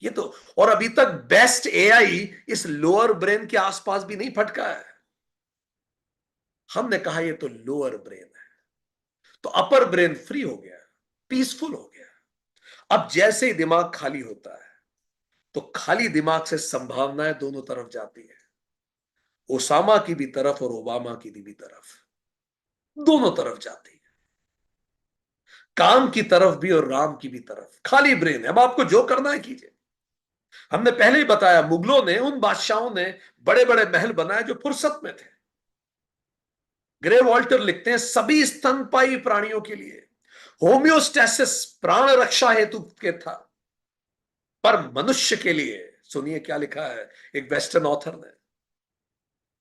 ये तो। और अभी तक बेस्ट एआई इस लोअर ब्रेन के आसपास भी नहीं फटका है। हमने कहा ये तो लोअर ब्रेन है, तो अपर ब्रेन फ्री हो गया, पीसफुल हो गया। अब जैसे ही दिमाग खाली होता है, तो खाली दिमाग से संभावनाएं दोनों तरफ जाती है, ओसामा की भी तरफ और ओबामा की भी तरफ, दोनों तरफ जाती है, काम की तरफ भी और राम की भी तरफ। खाली ब्रेन है, अब आपको जो करना है कीजिए। हमने पहले ही बताया, मुगलों ने, उन बादशाहों ने बड़े बड़े महल बनाए जो फुर्सत में थे। ग्रे वॉल्टर लिखते हैं, सभी स्तनपायी प्राणियों के लिए होम्योस्टेसिस प्राण रक्षा हेतु के था, पर मनुष्य के लिए, सुनिए क्या लिखा है एक वेस्टर्न ऑथर ने,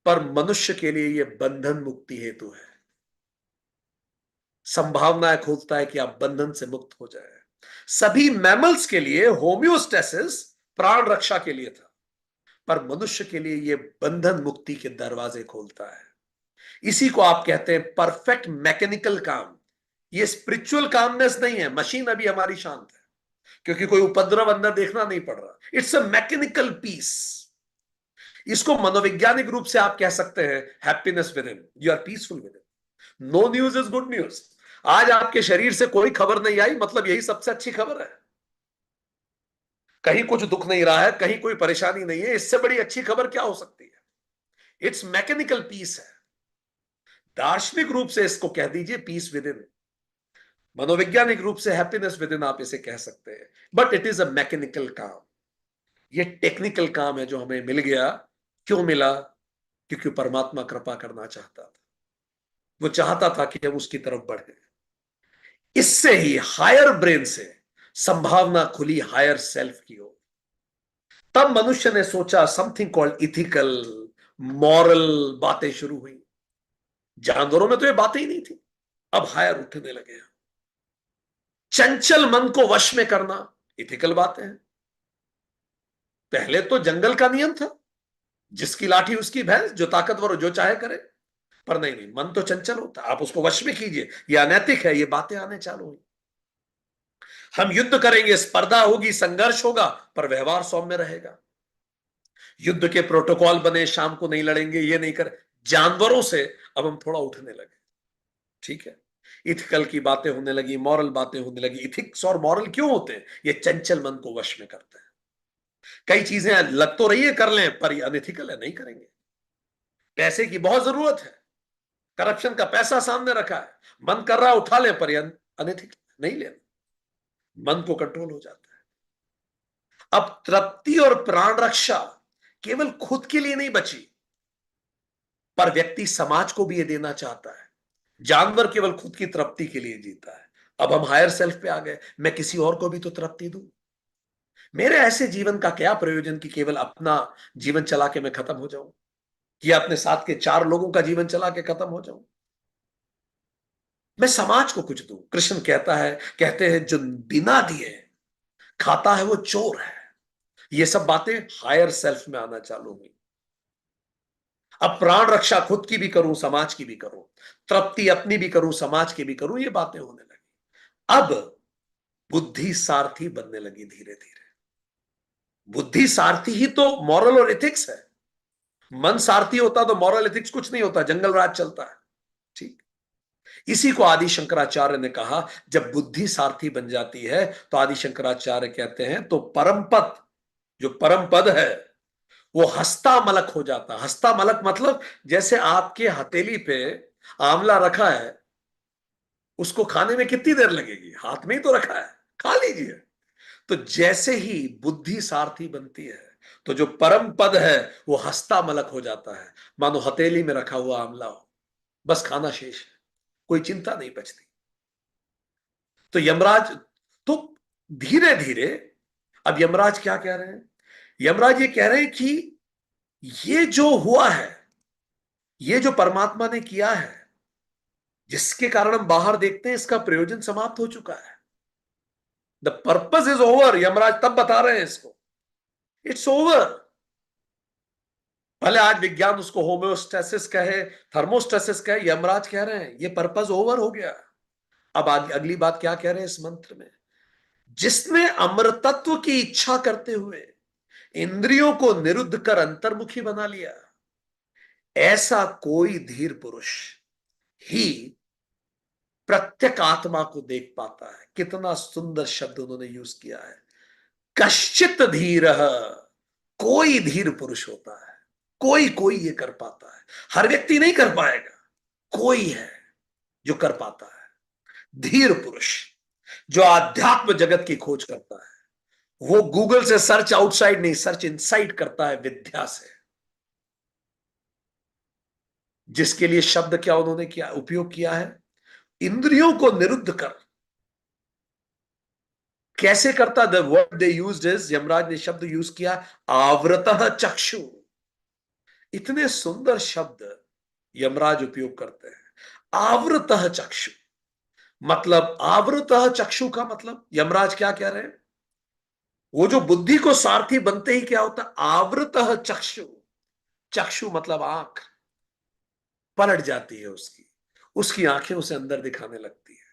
पर मनुष्य के लिए यह बंधन मुक्ति हेतु है। संभावनाएं खोजता है कि आप बंधन से मुक्त हो जाए। सभी मैमल्स के लिए होम्योस्टेसिस प्राण रक्षा के लिए था, पर मनुष्य के लिए यह बंधन मुक्ति के दरवाजे खोलता है। इसी को आप कहते हैं परफेक्ट मैकेनिकल काम। ये स्पिरिचुअल कामनेस नहीं है, मशीन अभी हमारी शांत है क्योंकि कोई उपद्रव अंदर देखना नहीं पड़ रहा। It's a mechanical piece. इसको मनोवैज्ञानिक रूप से आप कह सकते हैं happiness within, you are peaceful within. No news is good news. आज आपके शरीर से कोई खबर नहीं आई, मतलब यही सबसे अच्छी खबर है। कहीं कुछ दुख नहीं रहा है, कहीं कोई परेशानी नहीं है, इससे बड़ी अच्छी खबर क्या हो सकती है? इट्स मैकेनिकल पीस है। दार्शनिक रूप से इसको कह दीजिए पीस विद इन, मनोवैज्ञानिक रूप से हैप्पीनेस विद इन आप इसे कह सकते हैं, but it is a mechanical काम। ये टेक्निकल काम है जो हमें मिल गया। क्यों मिला? क्योंकि परमात्मा कृपा करना चाहता था, वो चाहता था कि हम उसकी तरफ बढ़े। इससे ही हायर ब्रेन से संभावना खुली हायर सेल्फ की ओर। तब मनुष्य ने सोचा समथिंग कॉल्ड इथिकल, मॉरल बातें शुरू हुई। जानवरों में तो ये बातें ही नहीं थी, अब हायर उठने लगे हैं। चंचल मन को वश में करना इथिकल बातें हैं। पहले तो जंगल का नियम था, जिसकी लाठी उसकी भैंस, जो ताकतवर हो जो चाहे करे। पर नहीं नहीं, मन तो चंचल होता है, आप उसको वश में कीजिए, ये अनैतिक है, ये बातें आने चालू हुई। हम युद्ध करेंगे, स्पर्धा होगी, संघर्ष होगा, पर व्यवहार सौम्य रहेगा। युद्ध के प्रोटोकॉल बने, शाम को नहीं लड़ेंगे, ये नहीं कर। जानवरों से अब हम थोड़ा उठने लगे, ठीक है। इथिकल की बातें होने लगी, मॉरल बातें होने लगी। इथिक्स और मॉरल क्यों होते हैं? ये चंचल मन को वश में करते हैं। कई चीजें लग तो रही है कर लें, पर ये अनइथिकल है, नहीं करेंगे। पैसे की बहुत जरूरत है, करप्शन का पैसा सामने रखा है, मन कर रहा है उठा लें, पर ये अनइथिकल, नहीं लेना। मन को कंट्रोल हो जाता है। अब तृप्ति और प्राण रक्षा केवल खुद के लिए नहीं बची, पर व्यक्ति समाज को भी ये देना चाहता है। जानवर केवल खुद की तृप्ति के लिए जीता है। अब हम हायर सेल्फ पे आ गए, मैं किसी और को भी तो तृप्ति दूं। मेरे ऐसे जीवन का क्या प्रयोजन कि केवल अपना जीवन चला के मैं खत्म हो जाऊं, या अपने साथ के 4 लोगों का जीवन चला के खत्म हो जाऊं। मैं समाज को कुछ दूं। कृष्ण कहते हैं जो बिना दिए खाता है वो चोर है। ये सब बातें हायर सेल्फ में आना चालू हुई। अब प्राण रक्षा खुद की भी करूं, समाज की भी करूं, तृप्ति अपनी भी करूं, समाज की भी करूं, ये बातें होने लगी। अब बुद्धि सारथी बनने लगी धीरे धीरे। बुद्धि सारथी ही तो मॉरल और एथिक्स है। मन सारथी होता तो मॉरल एथिक्स कुछ नहीं होता, जंगल राज चलता है, ठीक। इसी को आदि शंकराचार्य ने कहा, जब बुद्धि सारथी बन जाती है तो आदि शंकराचार्य कहते हैं तो परम पद, जो परम पद है वो हस्ता मलक हो जाता है। हस्ता मलक मतलब जैसे आपके हथेली पे आंवला रखा है, उसको खाने में कितनी देर लगेगी? हाथ में ही तो रखा है, खा लीजिए। तो जैसे ही बुद्धि सारथी बनती है तो जो परम पद है वो हस्ता मलक हो जाता है, मानो हथेली में रखा हुआ आंवला हो, बस खाना शेष है, कोई चिंता नहीं बचती। तो यमराज तो धीरे धीरे, अब यमराज क्या कह रहे हैं? यमराज ये कह रहे हैं कि ये जो हुआ है, ये जो परमात्मा ने किया है, जिसके कारण हम बाहर देखते हैं, इसका प्रयोजन समाप्त हो चुका है। The purpose is over. Yamraj तब बता रहे हैं इसको, इट्स ओवर। भले आज विज्ञान उसको होम्योस्टेसिस कहे, थर्मोस्टेसिस कहे, यमराज कह रहे हैं ये पर्पस ओवर हो गया। अब आगे अगली बात क्या कह रहे हैं इस मंत्र में? जिसने अमृतत्व की इच्छा करते हुए इंद्रियों को निरुद्ध कर अंतर्मुखी बना लिया, ऐसा कोई धीर पुरुष ही प्रत्येक आत्मा को देख पाता है। कितना सुंदर शब्द उन्होंने यूज किया है, कश्चित धीर। कोई धीर पुरुष होता है, कोई कोई ये कर पाता है। हर व्यक्ति नहीं कर पाएगा, कोई है जो कर पाता है। धीर पुरुष जो आध्यात्म जगत की खोज करता है, वो गूगल से सर्च आउटसाइड नहीं, सर्च इनसाइड करता है विद्या से। जिसके लिए शब्द क्या उन्होंने क्या उपयोग किया है? इंद्रियों को निरुद्ध कर। कैसे करता? The word they used is, Yamraj ने शब्द यूज किया आवृतः चक्षु। इतने सुंदर शब्द यमराज उपयोग करते हैं। आवृतः चक्षु मतलब, आवृतः चक्षु का मतलब यमराज क्या कह रहे हैं? वो जो बुद्धि को सारथी बनते ही क्या होता है? आवृतः चक्षु। चक्षु मतलब आंख, पलट जाती है उसकी, उसकी आंखें उसे अंदर दिखाने लगती है।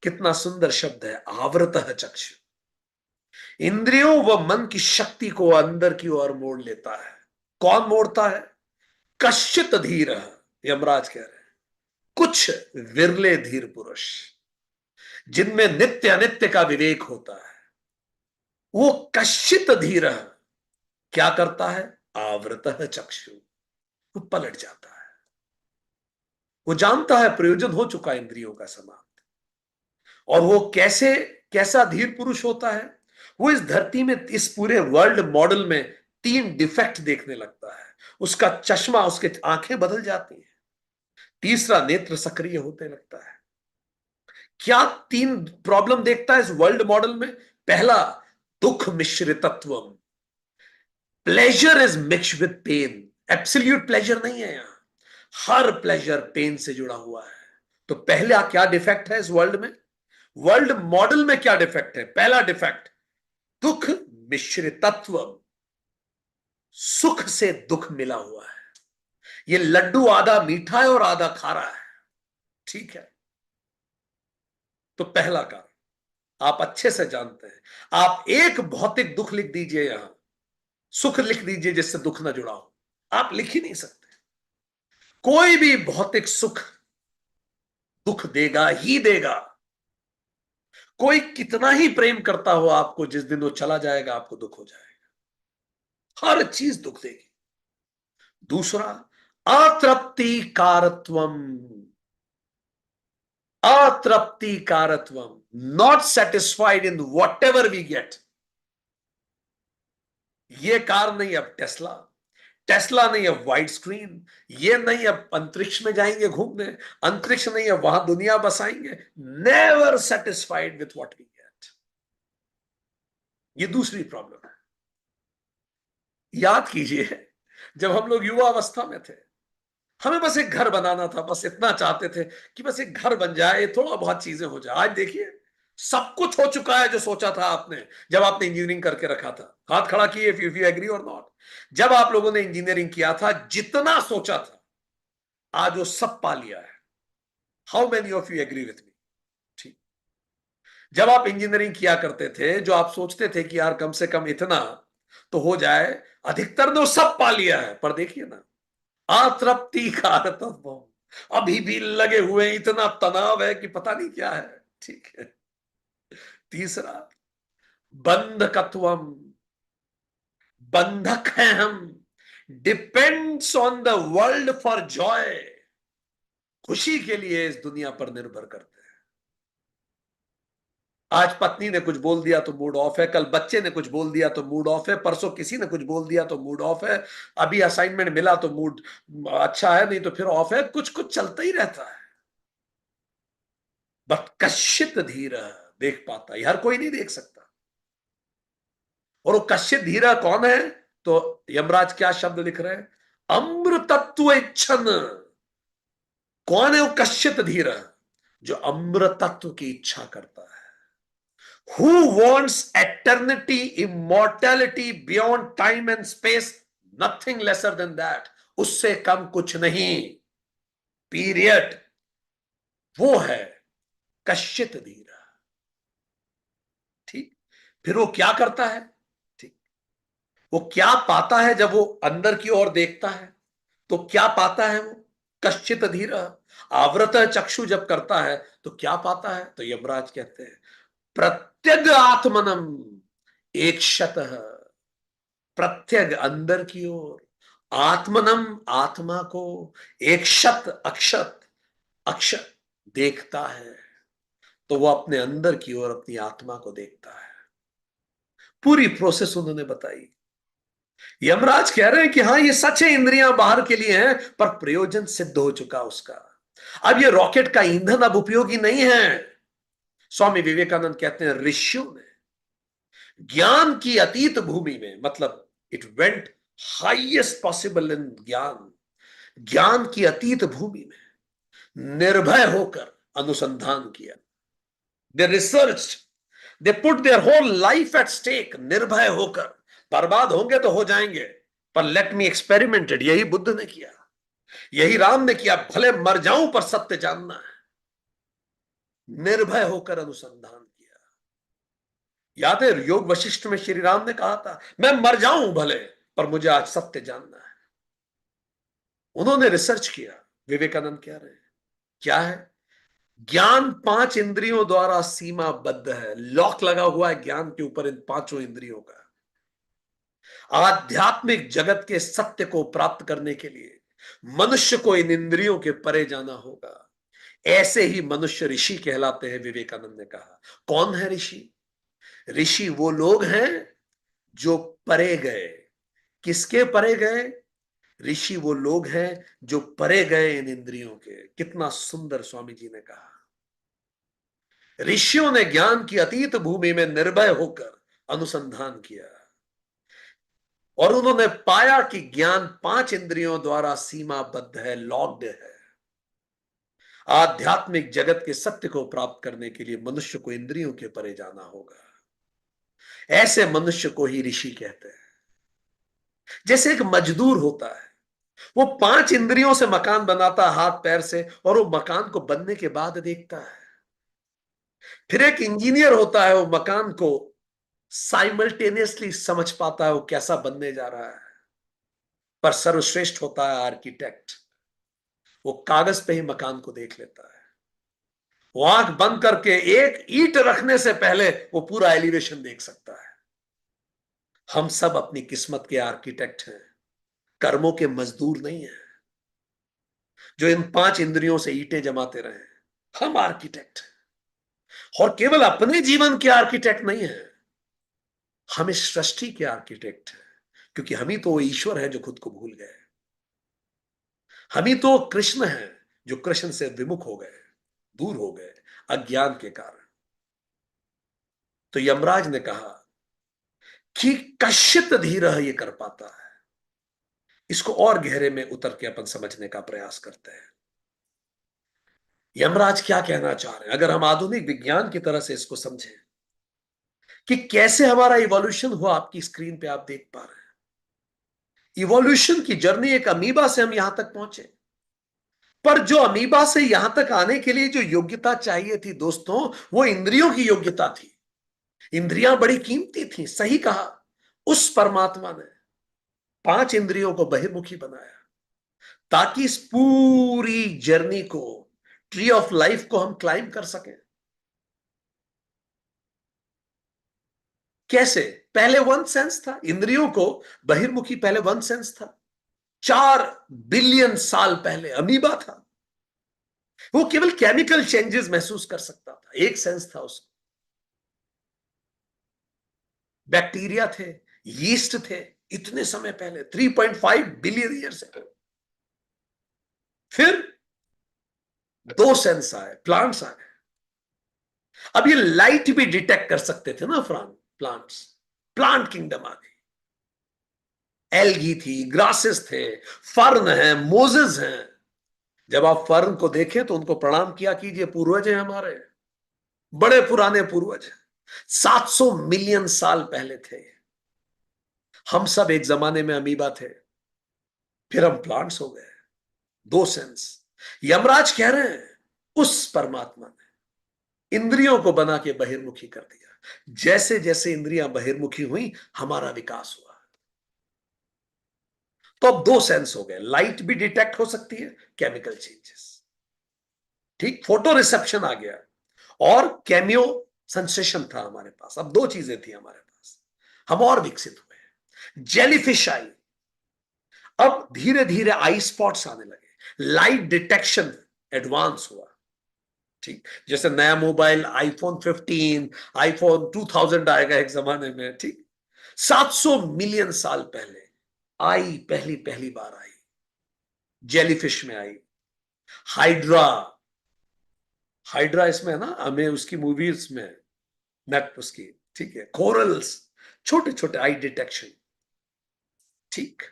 कितना सुंदर शब्द है, आवृतः चक्षु। इंद्रियों व मन की शक्ति को अंदर की ओर मोड़ लेता है। कौन मोड़ता है? कश्चित धीर, यमराज कह रहे हैं कुछ विरले धीर पुरुष, जिनमें नित्य अनित्य का विवेक होता है। वो कश्चित धीर क्या करता है? आवृतः चक्षु, वो पलट जाता है। वो जानता है प्रयोजन हो चुका इंद्रियों का समाप्त। और वो कैसा धीर पुरुष होता है? वो इस धरती में, इस पूरे वर्ल्ड मॉडल में 3 डिफेक्ट देखने लगता है। उसका चश्मा, उसके आंखें बदल जाती हैं। तीसरा, नेत्र सक्रिय होते लगता है। क्या 3 प्रॉब्लम देखता है इस वर्ल्ड मॉडल में? पहला, दुख मिश्रितत्व। Pleasure is mixed with pain. Absolute pleasure नहीं है यहां, हर प्लेजर पेन से जुड़ा हुआ है। तो पहला क्या डिफेक्ट है इस वर्ल्ड में? वर्ल्ड मॉडल में क्या डिफेक्ट है? पहला डिफेक्ट, दुख मिश्रितत्व। सुख से दुख मिला हुआ है। ये लड्डू आधा मीठा है और आधा खारा है, ठीक है। तो पहला कारण। आप अच्छे से जानते हैं। आप एक भौतिक दुख लिख दीजिए, यहां सुख लिख दीजिए जिससे दुख ना जुड़ा हो, आप लिख ही नहीं सकते। कोई भी भौतिक सुख दुख देगा ही देगा। कोई कितना ही प्रेम करता हो आपको, जिस दिन वो चला जाएगा आपको दुख हो जाएगा। हर चीज दुख देगी। दूसरा, अतृप्ति कारत्वम। अतृप्ति कारत्वम, not satisfied in whatever we get. ये कार नहीं अब टेस्ला, टेस्ला नहीं अब वाइड स्क्रीन, ये नहीं अब अंतरिक्ष में जाएंगे घूमने, अंतरिक्ष नहीं अब वहां दुनिया बसाएंगे। Never satisfied with what we get. ये दूसरी प्रॉब्लम है। याद कीजिए, जब हम लोग युवा अवस्था में थे, हमें बस एक घर बनाना था, बस इतना चाहते थे कि बस एक घर बन जाए, थोड़ा बहुत चीजें हो जाए। आज देखिए, सब कुछ हो चुका है जो सोचा था आपने जब आपने इंजीनियरिंग करके रखा था। हाथ खड़ा किए इफ यू एग्री और नॉट। जब आप लोगों ने इंजीनियरिंग किया था, जितना सोचा था आज वो सब पा लिया है। How many of you agree with me? ठीक। जब आप इंजीनियरिंग किया करते थे, जो आप सोचते थे कि यार कम से कम इतना तो हो जाए, अधिकतर ने वो सब पा लिया है। पर देखिए ना, अतृप्ति का तत्व अभी भी लगे हुए, इतना तनाव है कि पता नहीं क्या है। ठीक है। तीसरा, बंधकत्वम। बंधक हैं हम, depends on the world for Joy. खुशी के लिए इस दुनिया पर निर्भर करते हैं। आज पत्नी ने कुछ बोल दिया तो मूड ऑफ है, कल बच्चे ने कुछ बोल दिया तो मूड ऑफ है, परसों किसी ने कुछ बोल दिया तो मूड ऑफ है, अभी असाइनमेंट मिला तो मूड अच्छा है, नहीं तो फिर ऑफ है। कुछ कुछ चलता ही रहता है। बट कश्चित धीर देख पाता है, हर कोई नहीं देख सकता। और वो कश्चित धीर कौन है? तो यमराज क्या शब्द लिख रहे हैं? अमृतत्व इच्छन। कौन है वो कश्चित धीर? जो अमृतत्व की इच्छा करता है। Who wants eternity, immortality beyond time and space? Nothing lesser than that. उससे कम कुछ नहीं। पीरियड। वो है कश्चित धीर। ठीक। फिर वो क्या करता है? ठीक। वो क्या पाता है जब वो अंदर की ओर देखता है? तो क्या पाता है वो? कश्चित धीर। आवृत चक्षु जब करता है तो क्या पाता है? तो यमराज कहते हैं, प्रत्यग आत्मनम एक शत। प्रत्यग अंदर की ओर, आत्मनम आत्मा को, एक शत अक्षत अक्षत देखता है। तो वो अपने अंदर की ओर अपनी आत्मा को देखता है। पूरी प्रोसेस उन्होंने बताई। यमराज कह रहे हैं कि हाँ ये सच है, इंद्रियां बाहर के लिए हैं, पर प्रयोजन सिद्ध हो चुका उसका। अब ये रॉकेट का ईंधन अब उपयोगी नहीं है। स्वामी विवेकानंद कहते हैं, ऋषियों ने ज्ञान की अतीत भूमि में, मतलब it went highest possible in ज्ञान, ज्ञान की अतीत भूमि में निर्भय होकर अनुसंधान किया। They research, they put their whole life at stake. निर्भय होकर, बर्बाद होंगे तो हो जाएंगे, पर लेट मी एक्सपेरिमेंटेड। यही बुद्ध ने किया, यही राम ने किया। भले मर जाऊं पर सत्य जानना है। निर्भय होकर अनुसंधान किया। याद है योग वशिष्ठ में श्री राम ने कहा था, मैं मर जाऊं भले, पर मुझे आज सत्य जानना है। उन्होंने रिसर्च किया। विवेकानंद कह रहे हैं, क्या है? ज्ञान पांच इंद्रियों द्वारा सीमाबद्ध है। लॉक लगा हुआ है ज्ञान के ऊपर, इन पांचों इंद्रियों का। आध्यात्मिक जगत के सत्य को प्राप्त करने के लिए मनुष्य को इन इंद्रियों के परे जाना होगा। ऐसे ही मनुष्य ऋषि कहलाते हैं, विवेकानंद ने कहा। कौन है ऋषि? ऋषि वो लोग हैं जो परे गए। किसके परे गए? ऋषि वो लोग हैं जो परे गए इन इंद्रियों के। कितना सुंदर स्वामी जी ने कहा। ऋषियों ने ज्ञान की अतीत भूमि में निर्भय होकर अनुसंधान किया, और उन्होंने पाया कि ज्ञान पांच इंद्रियों द्वारा सीमाबद्ध है, लॉक्ड है। आध्यात्मिक जगत के सत्य को प्राप्त करने के लिए मनुष्य को इंद्रियों के परे जाना होगा। ऐसे मनुष्य को ही ऋषि कहते हैं। जैसे एक मजदूर होता है, वो पांच इंद्रियों से मकान बनाता है, हाथ पैर से, और वो मकान को बनने के बाद देखता है। फिर एक इंजीनियर होता है, वो मकान को साइमल्टेनियसली समझ पाता है वो कैसा बनने जा रहा है। पर सर्वश्रेष्ठ होता है आर्किटेक्ट, वो कागज पे ही मकान को देख लेता है। वो आंख बंद करके एक ईंट रखने से पहले वो पूरा एलिवेशन देख सकता है। हम सब अपनी किस्मत के आर्किटेक्ट हैं, कर्मों के मजदूर नहीं हैं जो इन 5 इंद्रियों से ईंटें जमाते रहे हैं। हम आर्किटेक्ट हैं, और केवल अपने जीवन के आर्किटेक्ट नहीं है, हम इस सृष्टि के आर्किटेक्ट हैं। क्योंकि हम ही तो वो ईश्वर है जो खुद को भूल गए। हम ही तो कृष्ण हैं जो कृष्ण से विमुख हो गए, दूर हो गए अज्ञान के कारण। तो यमराज ने कहा कि कश्चित धीर ये कर पाता है। इसको और गहरे में उतर के अपन समझने का प्रयास करते हैं। यमराज क्या कहना चाह रहे हैं, अगर हम आधुनिक विज्ञान की तरह से इसको समझें कि कैसे हमारा इवोल्यूशन हुआ। आपकी स्क्रीन पे आप देख पा रहे हैं इवोल्यूशन की जर्नी, एक अमीबा से हम यहां तक पहुंचे। पर जो अमीबा से यहां तक आने के लिए जो योग्यता चाहिए थी दोस्तों, वो इंद्रियों की योग्यता थी। इंद्रियां बड़ी कीमती थी, सही कहा। उस परमात्मा ने 5 इंद्रियों को बहिर्मुखी बनाया ताकि इस पूरी जर्नी को, ट्री ऑफ लाइफ को हम क्लाइम कर सकें। कैसे? पहले वन सेंस था, इंद्रियों को बहिर्मुखी पहले वन सेंस था। 4 बिलियन साल पहले अमीबा था, वो केवल केमिकल चेंजेस महसूस कर सकता था, एक सेंस था उसको। बैक्टीरिया थे, यीस्ट थे, इतने समय पहले 3.5 बिलियन ईयर्स अगो। फिर 2 सेंस आए, प्लांट्स आ गए। अब ये लाइट भी डिटेक्ट कर सकते थे ना प्लांट्स, प्लांट किंगडम आ गई। एल्गी थी, ग्रासेस थे, फर्न है, मोजेस हैं। जब आप फर्न को देखें तो उनको प्रणाम किया कीजिए, पूर्वज हैं हमारे, बड़े पुराने पूर्वज हैं। 700 मिलियन साल पहले थे। हम सब एक जमाने में अमीबा थे, फिर हम प्लांट्स हो गए। 2 सेंस। यमराज कह रहे हैं उस परमात्मा ने इंद्रियों को बना के बहिर्मुखी कर दिया। जैसे जैसे इंद्रियां बहिर्मुखी हुई, हमारा विकास हुआ। तो अब 2 सेंस हो गए, लाइट भी डिटेक्ट हो सकती है, केमिकल चेंजेस, ठीक, फोटो रिसेप्शन आ गया, और कैमियो सेंसेशन था हमारे पास। अब 2 चीजें थी हमारे पास, हम और विकसित हुए। जेलीफिश आई, अब धीरे धीरे आई स्पॉट्स आने लगे, लाइट डिटेक्शन एडवांस हुआ। ठीक, जैसे नया मोबाइल आईफोन 15, आईफोन 2000 आएगा एक जमाने में, ठीक। 700 मिलियन साल पहले आई, पहली पहली बार आई, जेलीफिश में आई। हाइड्रा, हाइड्रा इसमें है ना, हमें उसकी मूवीज में नेट उसकी, ठीक है। कोरल्स, छोटे छोटे आई डिटेक्शन, ठीक।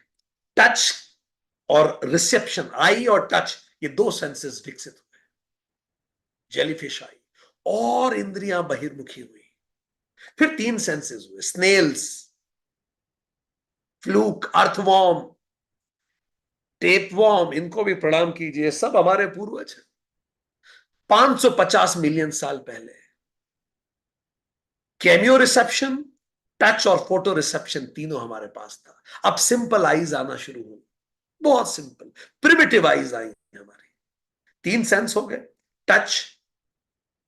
टच और रिसेप्शन, आई और टच, ये 2 सेंसेस विकसित हुए। जेलीफिश आई और इंद्रियां बहिर्मुखी हुई। फिर 3 सेंसेस हुए, स्नेल्स, फ्लूक, अर्थवॉर्म, टेपवॉर्म, इनको भी प्रणाम कीजिए, सब हमारे पूर्वज हैं। 550 मिलियन साल पहले कैमियो रिसेप्शन, टच और फोटो रिसेप्शन तीनों हमारे पास था। अब सिंपल आईज आना शुरू हुई, बहुत सिंपल प्रिमिटिव आईज आई हमारी। 3 सेंस हो गए, टच,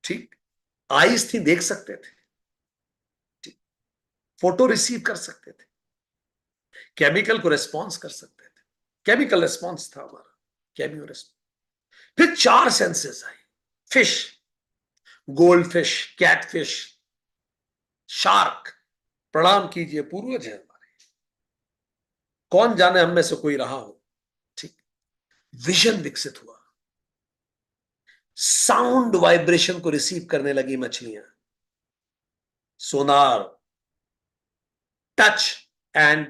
ठीक, आईज थी, देख सकते थे, ठीक, फोटो रिसीव कर सकते थे, केमिकल को रेस्पॉन्स कर सकते थे, केमिकल रेस्पॉन्स था हमारा, केमियो रेस्पॉन्स। फिर 4 सेंसेस आई, fish, gold fish, cat fish, shark, प्रणाम कीजिए, पूर्वज है हमारे। कौन जाने हम में से कोई रहा हो, ठीक। विजन विकसित हुआ, साउंड वाइब्रेशन को रिसीव करने लगी मछलियां, सोनार, टच एंड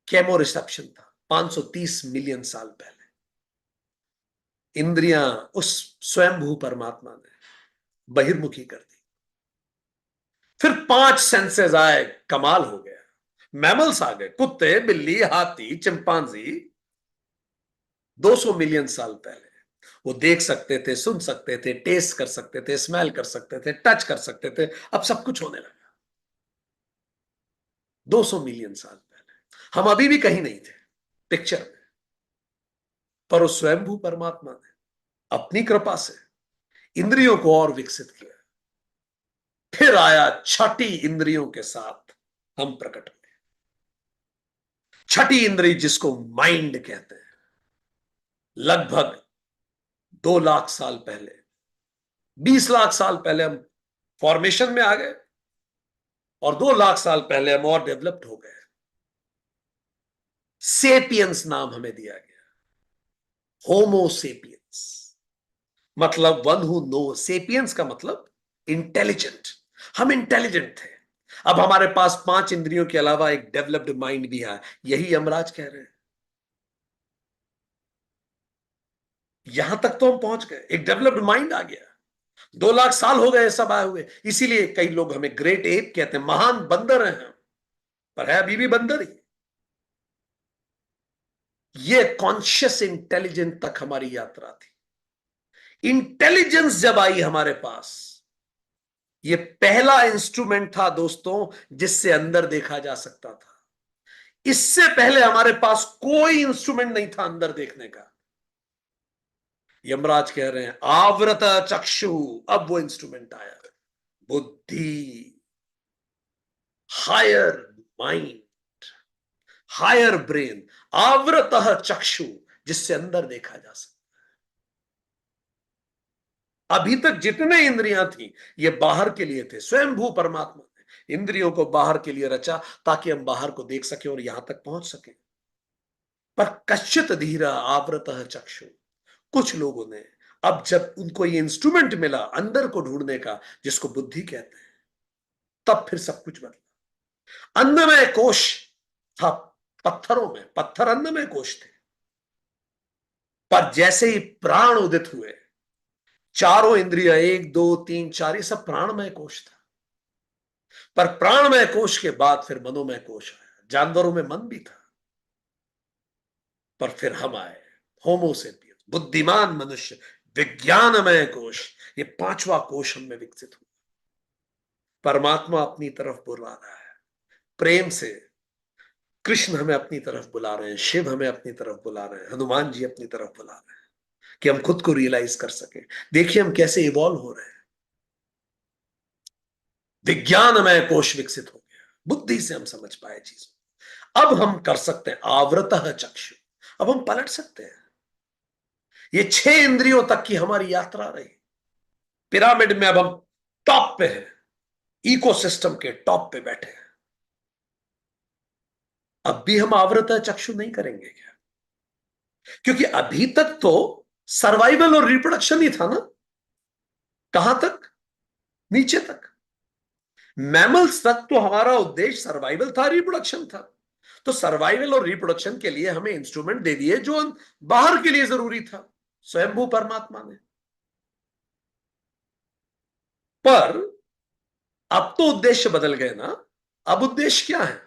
केमो रिसेप्शन था। 530 मिलियन साल पहले इंद्रियां उस स्वयंभू परमात्मा ने बहिर्मुखी कर दी। फिर 5 सेंसेस आए, कमाल हो गया। मैमल्स आ गए, कुत्ते, बिल्ली, हाथी, चिंपांजी, 200 मिलियन साल पहले। वो देख सकते थे, सुन सकते थे, टेस्ट कर सकते थे, स्मेल कर सकते थे, टच कर सकते थे। अब सब कुछ होने लगा। 200 मिलियन साल पहले हम अभी भी कहीं नहीं थे पिक्चर में, पर उस स्वयंभू परमात्मा ने अपनी कृपा से इंद्रियों को और विकसित किया। फिर आया छठी इंद्रियों के साथ हम प्रकट हुए। छठी इंद्रिय जिसको माइंड कहते हैं, लगभग 2 लाख साल पहले, 20 लाख साल पहले हम फॉर्मेशन में आ गए, और 2 लाख साल पहले हम और डेवलप्ड हो गए। सेपियंस नाम हमें दिया गया, होमोसेपियंस, मतलब वन हु नो। सेपियंस का मतलब इंटेलिजेंट। हम इंटेलिजेंट थे। अब हमारे पास 5 इंद्रियों के अलावा एक डेवलप्ड माइंड भी है। यही यमराज कह रहे हैं। यहां तक तो हम पहुंच गए, एक डेवलप्ड माइंड आ गया। 2 लाख साल हो गए सब आए हुए। इसीलिए कई लोग हमें ग्रेट एप कहते हैं, महान बंदर हैं हम, पर है अभी भी बंदर ही। ये कॉन्शियस इंटेलिजेंस तक हमारी यात्रा थी। इंटेलिजेंस जब आई हमारे पास, ये पहला इंस्ट्रूमेंट था दोस्तों जिससे अंदर देखा जा सकता था। इससे पहले हमारे पास कोई इंस्ट्रूमेंट नहीं था अंदर देखने का। यमराज कह रहे हैं आवृत चक्षु, अब वो इंस्ट्रूमेंट आया। बुद्धि, हायर माइंड, हायर ब्रेन, आवृत चक्षु, जिससे अंदर देखा जा सकता। अभी तक जितने इंद्रियां थी ये बाहर के लिए थे। स्वयंभू परमात्मा ने इंद्रियों को बाहर के लिए रचा ताकि हम बाहर को देख सके और यहां तक पहुंच सके। पर कश्चित धीरा आवृत चक्षु, कुछ लोगों ने, अब जब उनको ये इंस्ट्रूमेंट मिला अंदर को ढूंढने का, जिसको बुद्धि कहते हैं, तब फिर सब कुछ बदला। अन्नमय कोश था पत्थरों में, पत्थर अन्नमय कोश थे। पर जैसे ही प्राण उदित हुए, चारों इंद्रिया, 1 2 3 4, ये सब प्राणमय कोश था। पर प्राणमय कोश के बाद फिर मनोमय कोश आया। जानवरों में मन भी था, पर फिर हम आए, होमोसेपियंस, बुद्धिमान मनुष्य, विज्ञानमय कोश। ये 5वां कोश हम में विकसित हुआ। परमात्मा अपनी तरफ बुला रहा है प्रेम से। कृष्ण हमें अपनी तरफ बुला रहे हैं, शिव हमें अपनी तरफ बुला रहे हैं, हनुमान जी अपनी तरफ बुला रहे हैं, कि हम खुद को रियलाइज कर सके। देखिए हम कैसे इवॉल्व हो रहे हैं। विज्ञानमय कोश विकसित हो गया, बुद्धि से हम समझ पाए चीजों। अब हम कर सकते हैं आवृतः चक्षु, अब हम पलट सकते हैं। ये 6 इंद्रियों तक की हमारी यात्रा रही। पिरामिड में अब हम टॉप पे हैं, इकोसिस्टम के टॉप पे बैठे हैं। अब भी हम आवृतः चक्षु नहीं करेंगे क्या? क्योंकि अभी तक तो सर्वाइवल और रिप्रोडक्शन ही था ना। कहां तक? नीचे तक। मैमल्स तक तो हमारा उद्देश्य सर्वाइवल था, रिप्रोडक्शन था। तो सर्वाइवल और रिप्रोडक्शन के लिए हमें इंस्ट्रूमेंट दे दिए जो बाहर के लिए जरूरी था, स्वयंभू परमात्मा ने। पर अब तो उद्देश्य बदल गए ना। अब उद्देश्य क्या है?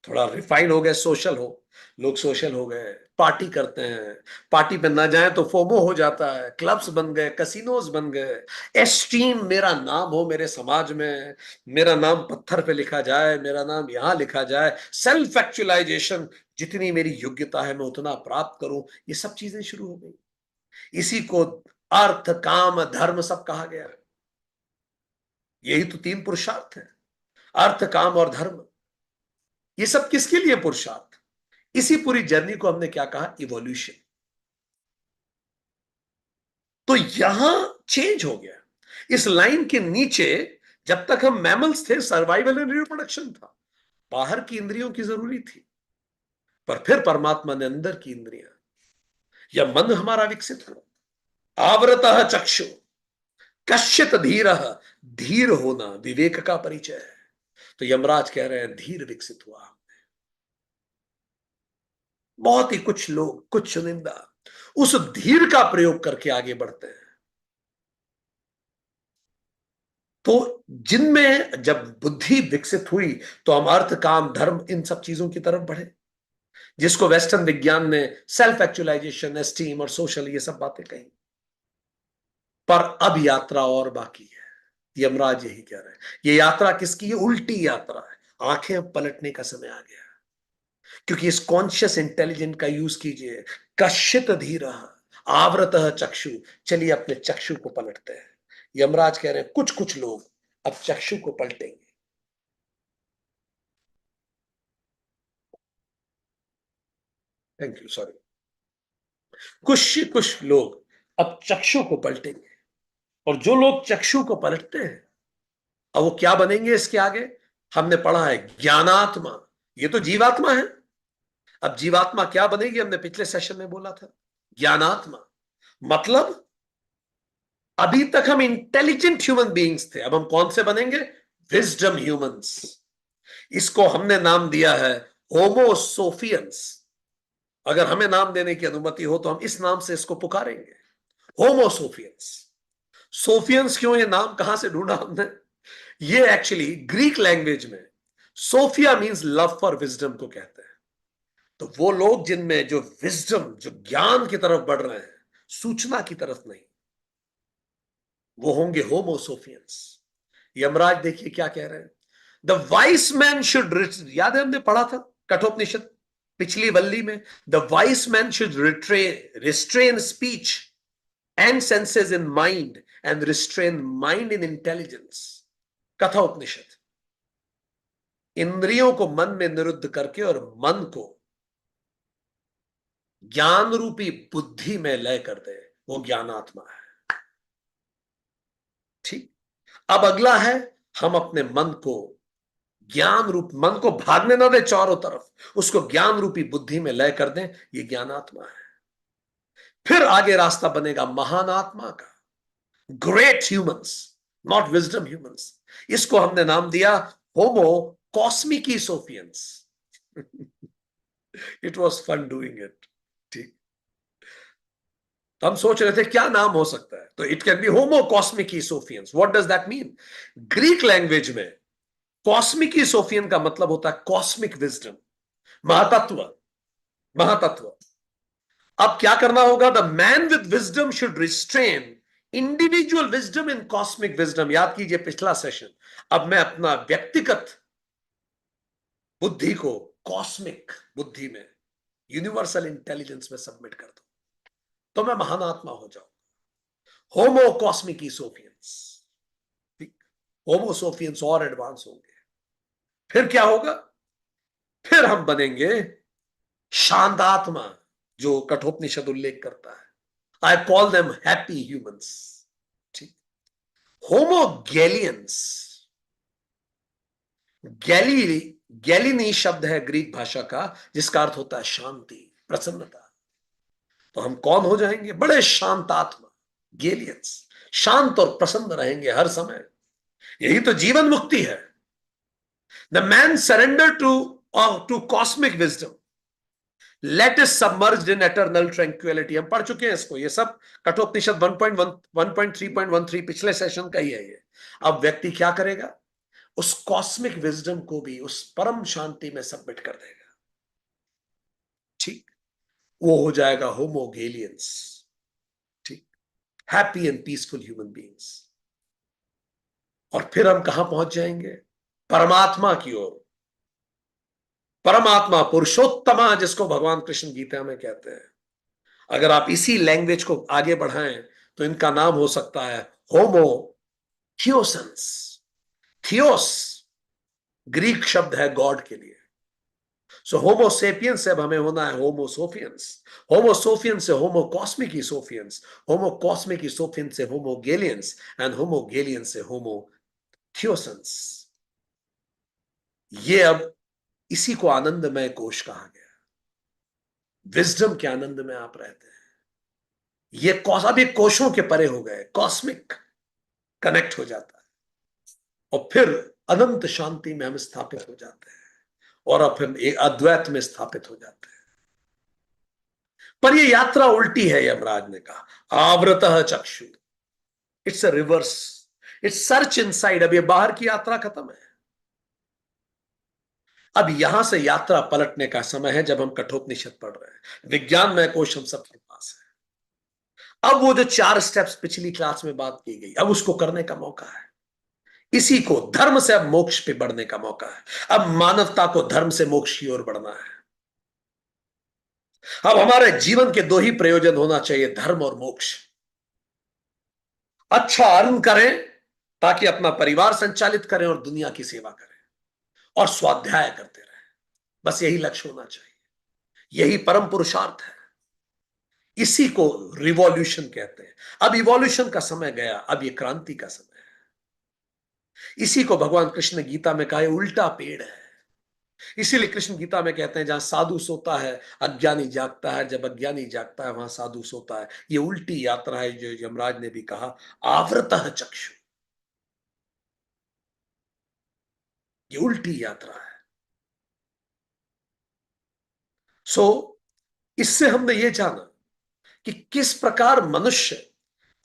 थोड़ा रिफाइन हो गए, सोशल हो, लोग सोशल हो गए, पार्टी करते हैं। पार्टी पे ना जाए तो फोमो हो जाता है, क्लब्स बन गए, कसिनोज बन गए। एस्टीम, मेरा नाम हो मेरे समाज में, मेरा नाम पत्थर पे लिखा जाए, मेरा नाम यहां लिखा जाए, सेल्फ एक्चुअलाइजेशन, जितनी मेरी योग्यता है मैं उतना प्राप्त करूं, ये सब चीजें शुरू हो गई। इसी को अर्थ, काम, धर्म सब कहा गया। यही तो 3 पुरुषार्थ है, अर्थ, काम और धर्म। ये सब किसके लिए पुरुषार्थ? इसी पूरी जर्नी को हमने क्या कहा? इवोल्यूशन। तो यहां चेंज हो गया। इस लाइन के नीचे जब तक हम मैमल्स थे, सर्वाइवल एंड रिप्रोडक्शन था, बाहर की इंद्रियों की जरूरी थी। पर फिर परमात्मा ने अंदर की इंद्रियां या मन हमारा विकसित हुआ। आवृतः चक्षु कश्चित धीर, धीर होना विवेक का परिचय है। तो यमराज कह रहे हैं धीर विकसित हुआ। बहुत ही कुछ लोग, कुछ चुनिंदा उस धीर का प्रयोग करके आगे बढ़ते हैं। तो जिनमें जब बुद्धि विकसित हुई तो हम अर्थ, काम, धर्म, इन सब चीजों की तरफ बढ़े, जिसको वेस्टर्न विज्ञान ने सेल्फ एक्चुअलाइजेशन, एस्टीम और सोशल, ये सब बातें कही। पर अब यात्रा और बाकी है। यमराज यही कह रहे हैं, ये यात्रा किसकी है? उल्टी यात्रा है। आंखें पलटने का समय आ गया, क्योंकि इस कॉन्शियस इंटेलिजेंट का यूज कीजिए। कश्चित धीर आवृत चक्षु, चलिए अपने चक्षु को पलटते हैं। यमराज कह रहे हैं कुछ कुछ लोग अब चक्षु को पलटेंगे। Thank you, sorry. कुछ कुछ लोग अब चक्षु को पलटेंगे, और जो लोग चक्षु को पलटते हैं, अब वो क्या बनेंगे इसके आगे? हमने पढ़ा है ज्ञानात्मा, ये तो जीवात्मा है। अब जीवात्मा क्या बनेगी? हमने पिछले सेशन में बोला था ज्ञानात्मा। मतलब अभी तक हम इंटेलिजेंट ह्यूमन बीइंग्स थे, अब हम कौन से बनेंगे? Wisdom humans. इसको हमने नाम दिया है होमोसोफियंस। अगर हमें नाम देने की अनुमति हो तो हम इस नाम से इसको पुकारेंगे, होमोसोफियंस। सोफियंस क्यों, ये नाम कहां से ढूंढा हमने? ये एक्चुअली ग्रीक लैंग्वेज में Sophia means love for wisdom को कहते हैं। तो वो लोग जिनमें जो विजडम, जो ज्ञान की तरफ बढ़ रहे हैं, सूचना की तरफ नहीं, वो होंगे होमोसोफियंस। यमराज देखिए क्या कह रहे हैं, द वाइस मैन शुड, याद है हमने पढ़ा था कठोपनिषद पिछली वल्ली में, the vice man should restrain speech and senses in mind and restrain mind in intelligence. कथा उपनिषद। इंद्रियों को मन में निरुद्ध करके और मन को ज्ञान रूपी बुद्धि में लय कर दे, वो ज्ञानात्मा है। ठीक। अब अगला है, हम अपने मन को, ज्ञान रूप मन को भागने ना दे चारों तरफ, उसको ज्ञान रूपी बुद्धि में लय कर दें, ये ज्ञानात्मा है। फिर आगे रास्ता बनेगा महान आत्मा का, great humans, not wisdom humans. इसको हमने नाम दिया homo cosmiki sophians. It was fun doing it. ठीक। तो हम सोच रहे थे क्या नाम हो सकता है, तो it can be homo cosmiki sophians. What does that mean? Greek language में कॉस्मिकी सोफियन का मतलब होता है कॉस्मिक विजडम, महातत्व, महातत्व। अब क्या करना होगा? The man with wisdom should restrain individual wisdom in cosmic wisdom. याद कीजिए पिछला सेशन। अब मैं अपना व्यक्तिगत बुद्धि को कॉस्मिक बुद्धि में, यूनिवर्सल इंटेलिजेंस में सबमिट कर दूं, तो मैं महान आत्मा हो जाऊं। होमो कॉस्मिकी सोफियंस। होमो सोफियंस और एडवांस होंगे। फिर क्या होगा? फिर हम बनेंगे शांतात्मा, जो कठोपनिषद उल्लेख करता है। I call them happy humans. ठीक। होमोगेलियंस, गैली, गैलिनी शब्द है ग्रीक भाषा का, जिसका अर्थ होता है शांति, प्रसन्नता। तो हम कौन हो जाएंगे? बड़े शांतात्मा, गेलियंस। शांत और प्रसन्न रहेंगे हर समय। यही तो जीवन मुक्ति है। The man surrender to cosmic wisdom, let is submerged in eternal tranquillity. हम पढ़ चुके हैं इसको, ये सब कठोपनिषद 1.3.13 पिछले सेशन का ही है ये। अब व्यक्ति क्या करेगा? उस कॉस्मिक विजडम को भी उस परम शांति में सबमिट कर देगा। ठीक। वो हो जाएगा होमोगेलियंस। ठीक। Happy and peaceful human beings. और फिर हम कहां पहुंच जाएंगे? परमात्मा की ओर। परमात्मा, पुरुषोत्तमा, जिसको भगवान कृष्ण गीता में कहते हैं। अगर आप इसी लैंग्वेज को आगे बढ़ाएं तो इनका नाम हो सकता है होमो थियोसंस। थियोस ग्रीक शब्द है गॉड के लिए। सो होमो सेपियंस से अब हमें होना है होमो सोफियंस। होमो सोफियंस से होमो कॉस्मिकी सोफियंस, होमो कॉस्मिकी सोफियंस से होमो गेलियंस, एंड होमो गेलियंस से होमो थियोसंस। ये अब इसी को आनंदमय कोश कहा गया। विजडम के आनंद में आप रहते हैं। ये अभी कोशों के परे हो गए, कॉस्मिक कनेक्ट हो जाता है, और फिर अनंत शांति में हम स्थापित हो जाते हैं, और अब हम एक अद्वैत में स्थापित हो जाते हैं। पर यह यात्रा उल्टी है, यमराज ने कहा आवृतः चक्षु। It's a reverse, it's search inside. अब ये बाहर की यात्रा खत्म है। अब यहां से यात्रा पलटने का समय है, जब हम कठोपनिषद पढ़ रहे हैं। विज्ञान में कोश हम सबके पास है। अब वो जो 4 स्टेप्स पिछली क्लास में बात की गई, अब उसको करने का मौका है। इसी को धर्म से अब मोक्ष पे बढ़ने का मौका है। अब मानवता को धर्म से मोक्ष की ओर बढ़ना है। अब हमारे जीवन के 2 ही प्रयोजन होना चाहिए, धर्म और मोक्ष। अच्छा अर्न करें ताकि अपना परिवार संचालित करें और दुनिया की सेवा करें और स्वाध्याय करते रहें। बस यही लक्ष्य होना चाहिए। यही परम पुरुषार्थ है। इसी को रिवॉल्यूशन कहते हैं। अब इवोल्यूशन का समय गया, अब ये क्रांति का समय है। इसी को भगवान कृष्ण ने गीता में कहा, उल्टा पेड़ है। इसीलिए कृष्ण गीता में कहते हैं, जहां साधु सोता है अज्ञानी जागता है, जब अज्ञानी जागता है वहां साधु सोता है। ये उल्टी यात्रा है, जो यमराज ने भी कहा, आवृतः चक्षु। ये उल्टी यात्रा है। सो इससे हमने ये जाना कि किस प्रकार मनुष्य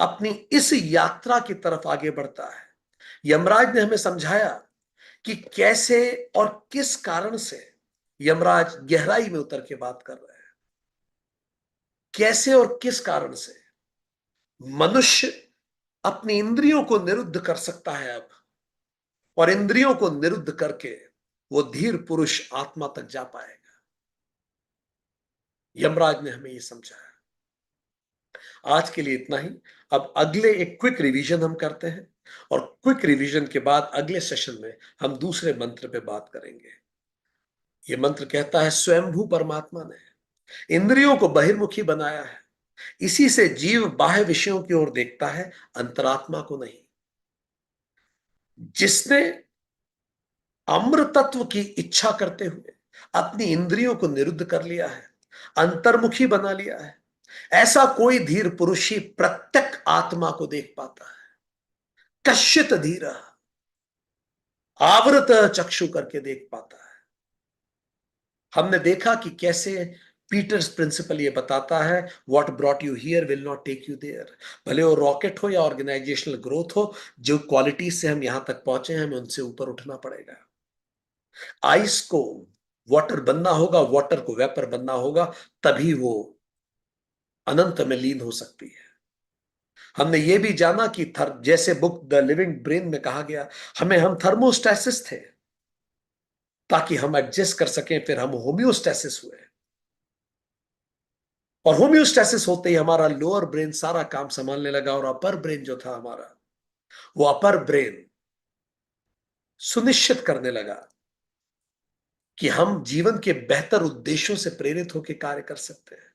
अपनी इस यात्रा की तरफ आगे बढ़ता है। यमराज ने हमें समझाया कि कैसे और किस कारण से, यमराज गहराई में उतर के बात कर रहे हैं, कैसे और किस कारण से मनुष्य अपनी इंद्रियों को निरुद्ध कर सकता है अब, और इंद्रियों को निरुद्ध करके वो धीर पुरुष आत्मा तक जा पाएगा। यमराज ने हमें ये समझाया। आज के लिए इतना ही। अब अगले एक क्विक रिवीजन हम करते हैं, और क्विक रिवीजन के बाद अगले सेशन में हम दूसरे मंत्र पे बात करेंगे। ये मंत्र कहता है, स्वयंभू परमात्मा ने इंद्रियों को बहिर्मुखी बनाया है, इसी से जीव बाह्य विषयों की ओर देखता है, अंतरात्मा को नहीं। जिसने अमृतत्व की इच्छा करते हुए अपनी इंद्रियों को निरुद्ध कर लिया है, अंतर्मुखी बना लिया है, ऐसा कोई धीर पुरुष ही प्रत्यक्ष आत्मा को देख पाता है। कश्चित धीर आवृत चक्षु करके देख पाता है। हमने देखा कि कैसे पीटर्स प्रिंसिपल ये बताता है, what brought you here will not take you there. भले वो रॉकेट हो या ऑर्गेनाइजेशनल ग्रोथ हो, जो क्वालिटीज से हम यहां तक पहुंचे हैं, हमें उनसे ऊपर उठना पड़ेगा। आइस को वाटर बनना होगा, वाटर को वेपर बनना होगा, तभी वो अनंत में लीन हो सकती है। हमने ये भी जाना कि जैसे बुक द लिविंग ब्रेन में कहा गया, हम थर्मोस्टेसिस थे ताकि हम एडजस्ट कर सकें, फिर हम होम्योस्टेसिस हुए, और होम्योस्टेसिस होते ही हमारा लोअर ब्रेन सारा काम संभालने लगा, और अपर ब्रेन जो था हमारा, वो अपर ब्रेन सुनिश्चित करने लगा कि हम जीवन के बेहतर उद्देश्यों से प्रेरित होकर कार्य कर सकते हैं।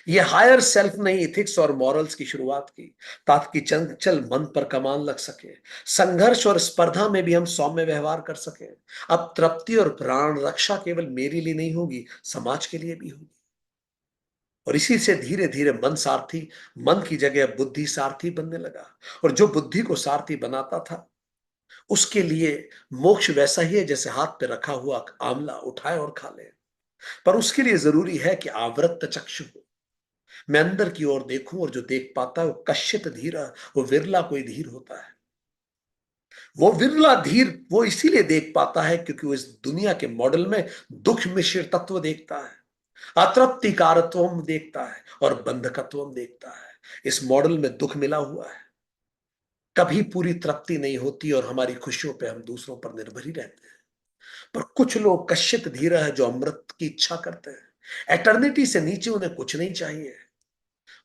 ये हायर सेल्फ ने इथिक्स और मॉरल्स की शुरुआत की, ताकि चंचल मन पर कमान लग सके, संघर्ष और स्पर्धा में भी हम सौम्य व्यवहार कर सके। अब तृप्ति और प्राण रक्षा केवल मेरे लिए नहीं होगी, समाज के लिए भी होगी। और इसी से धीरे धीरे मन सारथी, मन की जगह बुद्धि सारथी बनने लगा, और जो बुद्धि को सारथी बनाता था, उसके लिए मोक्ष वैसा ही है जैसे हाथ पे रखा हुआ आंवला उठाए और खा ले। पर उसके लिए जरूरी है कि आवृत्त चक्षु हो, मैं अंदर की ओर देखूं, और जो देख पाता है वो कश्चित धीर, वो विरला कोई धीर होता है। वो विरला धीर वो इसीलिए देख पाता है क्योंकि वो इस दुनिया के मॉडल में दुख मिश्रित तत्व देखता है, अतृप्तिकारत्व देखता है, और बंधकत्व देखता है। इस मॉडल में दुख मिला हुआ है, कभी पूरी तृप्ति नहीं होती, और हमारी खुशियों पे हम दूसरों पर निर्भर ही रहते हैं। पर कुछ लोग कश्चित धीर है जो अमृत की इच्छा करते हैं, एटर्निटी से नीचे उन्हें कुछ नहीं चाहिए,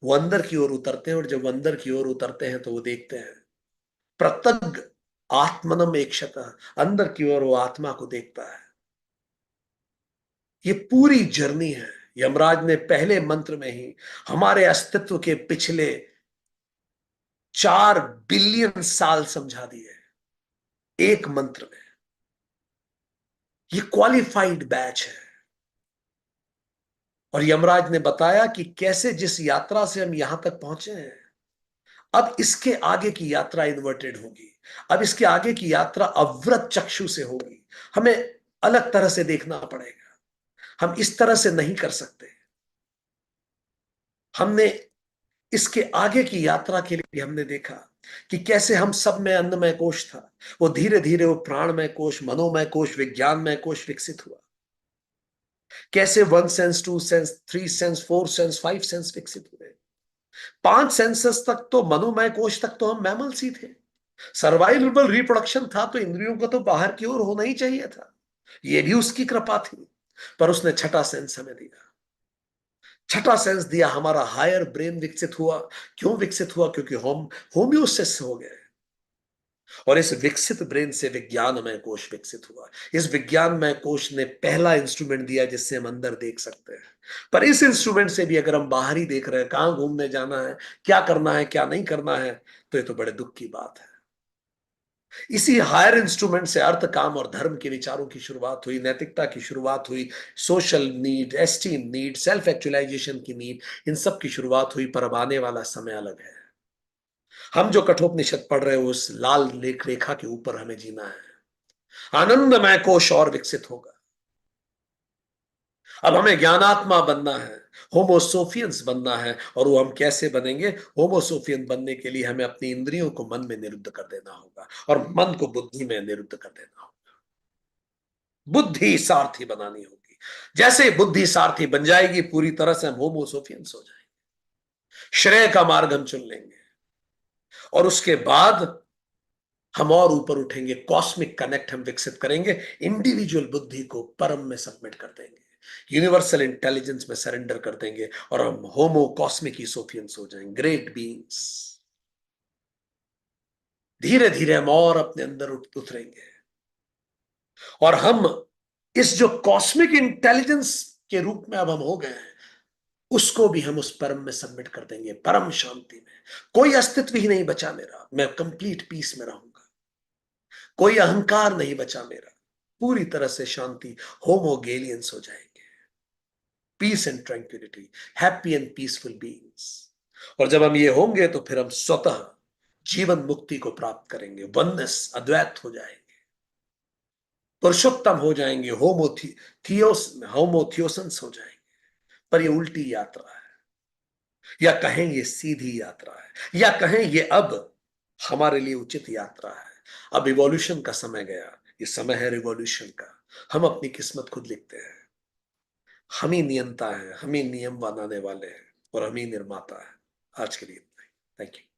वो अंदर की ओर उतरते हैं, और जब अंदर की ओर उतरते हैं तो वो देखते हैं, प्रत्यग आत्मनम एक अंदर की ओर वो आत्मा को देखता है। ये पूरी जर्नी है। यमराज ने पहले मंत्र में ही हमारे अस्तित्व के पिछले 4 बिलियन साल समझा दिए, एक मंत्र में। ये क्वालिफाइड बैच है। और यमराज ने बताया कि कैसे जिस यात्रा से हम यहां तक पहुंचे हैं, अब इसके आगे की यात्रा इन्वर्टेड होगी। अब इसके आगे की यात्रा अवृत चक्षु से होगी। हमें अलग तरह से देखना पड़ेगा, हम इस तरह से नहीं कर सकते। हमने इसके आगे की यात्रा के लिए हमने देखा कि कैसे हम सब में अन्नमय कोश था, वो धीरे धीरे वो प्राणमय कोश, मनोमय कोश, विज्ञानमय कोश विकसित हुआ। कैसे 1 sense, 2 sense, 3 sense, 4 sense, 5 sense विकसित हुए। 5 सेंसस तक तो, मनोमय कोश तक तो हम मैमल्स ही थे। सर्वाइवल रिप्रोडक्शन था तो इंद्रियों को तो बाहर की ओर होना ही चाहिए था। ये भी उसकी कृपा थी। पर उसने छठा सेंस हमें दिया। छठा सेंस दिया, हमारा हायर ब्रेन विकसित हुआ। क्यों विकसित हुआ? क्योंकि हम होम्योसिस हो गए। और इस विकसित ब्रेन से विज्ञानमय कोश विकसित हुआ। इस विज्ञानमय कोश ने पहला इंस्ट्रूमेंट दिया जिससे हम अंदर देख सकते हैं। पर इस इंस्ट्रूमेंट से भी अगर हम बाहर ही देख रहे हैं, कहां घूमने जाना है, क्या करना है, क्या नहीं करना है, तो ये तो बड़े दुख की बात है। इसी हायर इंस्ट्रूमेंट से अर्थ, काम और धर्म के विचारों की शुरुआत हुई, नैतिकता की शुरुआत हुई, social need, esteem need, self actualisation की नीड, इन सब की शुरुआत हुई। पर अब आने वाला समय अलग है। हम जो कठोपनिषद पढ़ रहे हो, उस लाल लेख रेखा के ऊपर हमें जीना है। आनंदमय कोश और विकसित होगा। अब हमें ज्ञानात्मा बनना है, होमोसोफियंस बनना है। और वो हम कैसे बनेंगे? होमोसोफियन बनने के लिए हमें अपनी इंद्रियों को मन में निरुद्ध कर देना होगा और मन को बुद्धि में निरुद्ध कर देना होगा। बुद्धि सारथी बनानी होगी। जैसे बुद्धि सारथी बन जाएगी, पूरी तरह से हम होमोसोफियंस हो जाएंगे। श्रेय का मार्ग हम चुन लेंगे और उसके बाद हम और ऊपर उठेंगे। कॉस्मिक कनेक्ट हम विकसित करेंगे। इंडिविजुअल बुद्धि को परम में सबमिट कर देंगे, यूनिवर्सल इंटेलिजेंस में सरेंडर कर देंगे और हम होमो कॉस्मिक सोफियंस हो जाएंगे, ग्रेट बीइंग्स। धीरे धीरे हम और अपने अंदर उतरेंगे और हम इस जो कॉस्मिक इंटेलिजेंस के रूप में अब हम हो गए हैं, उसको भी हम उस परम में सबमिट कर देंगे, परम शांति में। कोई अस्तित्व ही नहीं बचा मेरा, मैं कंप्लीट पीस में रहूंगा। कोई अहंकार नहीं बचा मेरा, पूरी तरह से शांति। होमोगेलियंस हो जाएंगे, peace and tranquillity, happy and peaceful beings. और जब हम ये होंगे तो फिर हम स्वतः जीवन मुक्ति को प्राप्त करेंगे, वननेस, अद्वैत हो जाएंगे, पुरुषोत्तम हो जाएंगे, होमोथियोसंस हो जाएंगे। पर ये उल्टी यात्रा है, या कहें ये सीधी यात्रा है, या कहें ये अब हमारे लिए उचित यात्रा है। अब इवोल्यूशन का समय गया, ये समय है रिवॉल्यूशन का। हम अपनी किस्मत खुद लिखते हैं। हम ही नियंता है, हम ही नियम बनाने वाले हैं और हम ही निर्माता है। आज के लिए थैंक यू।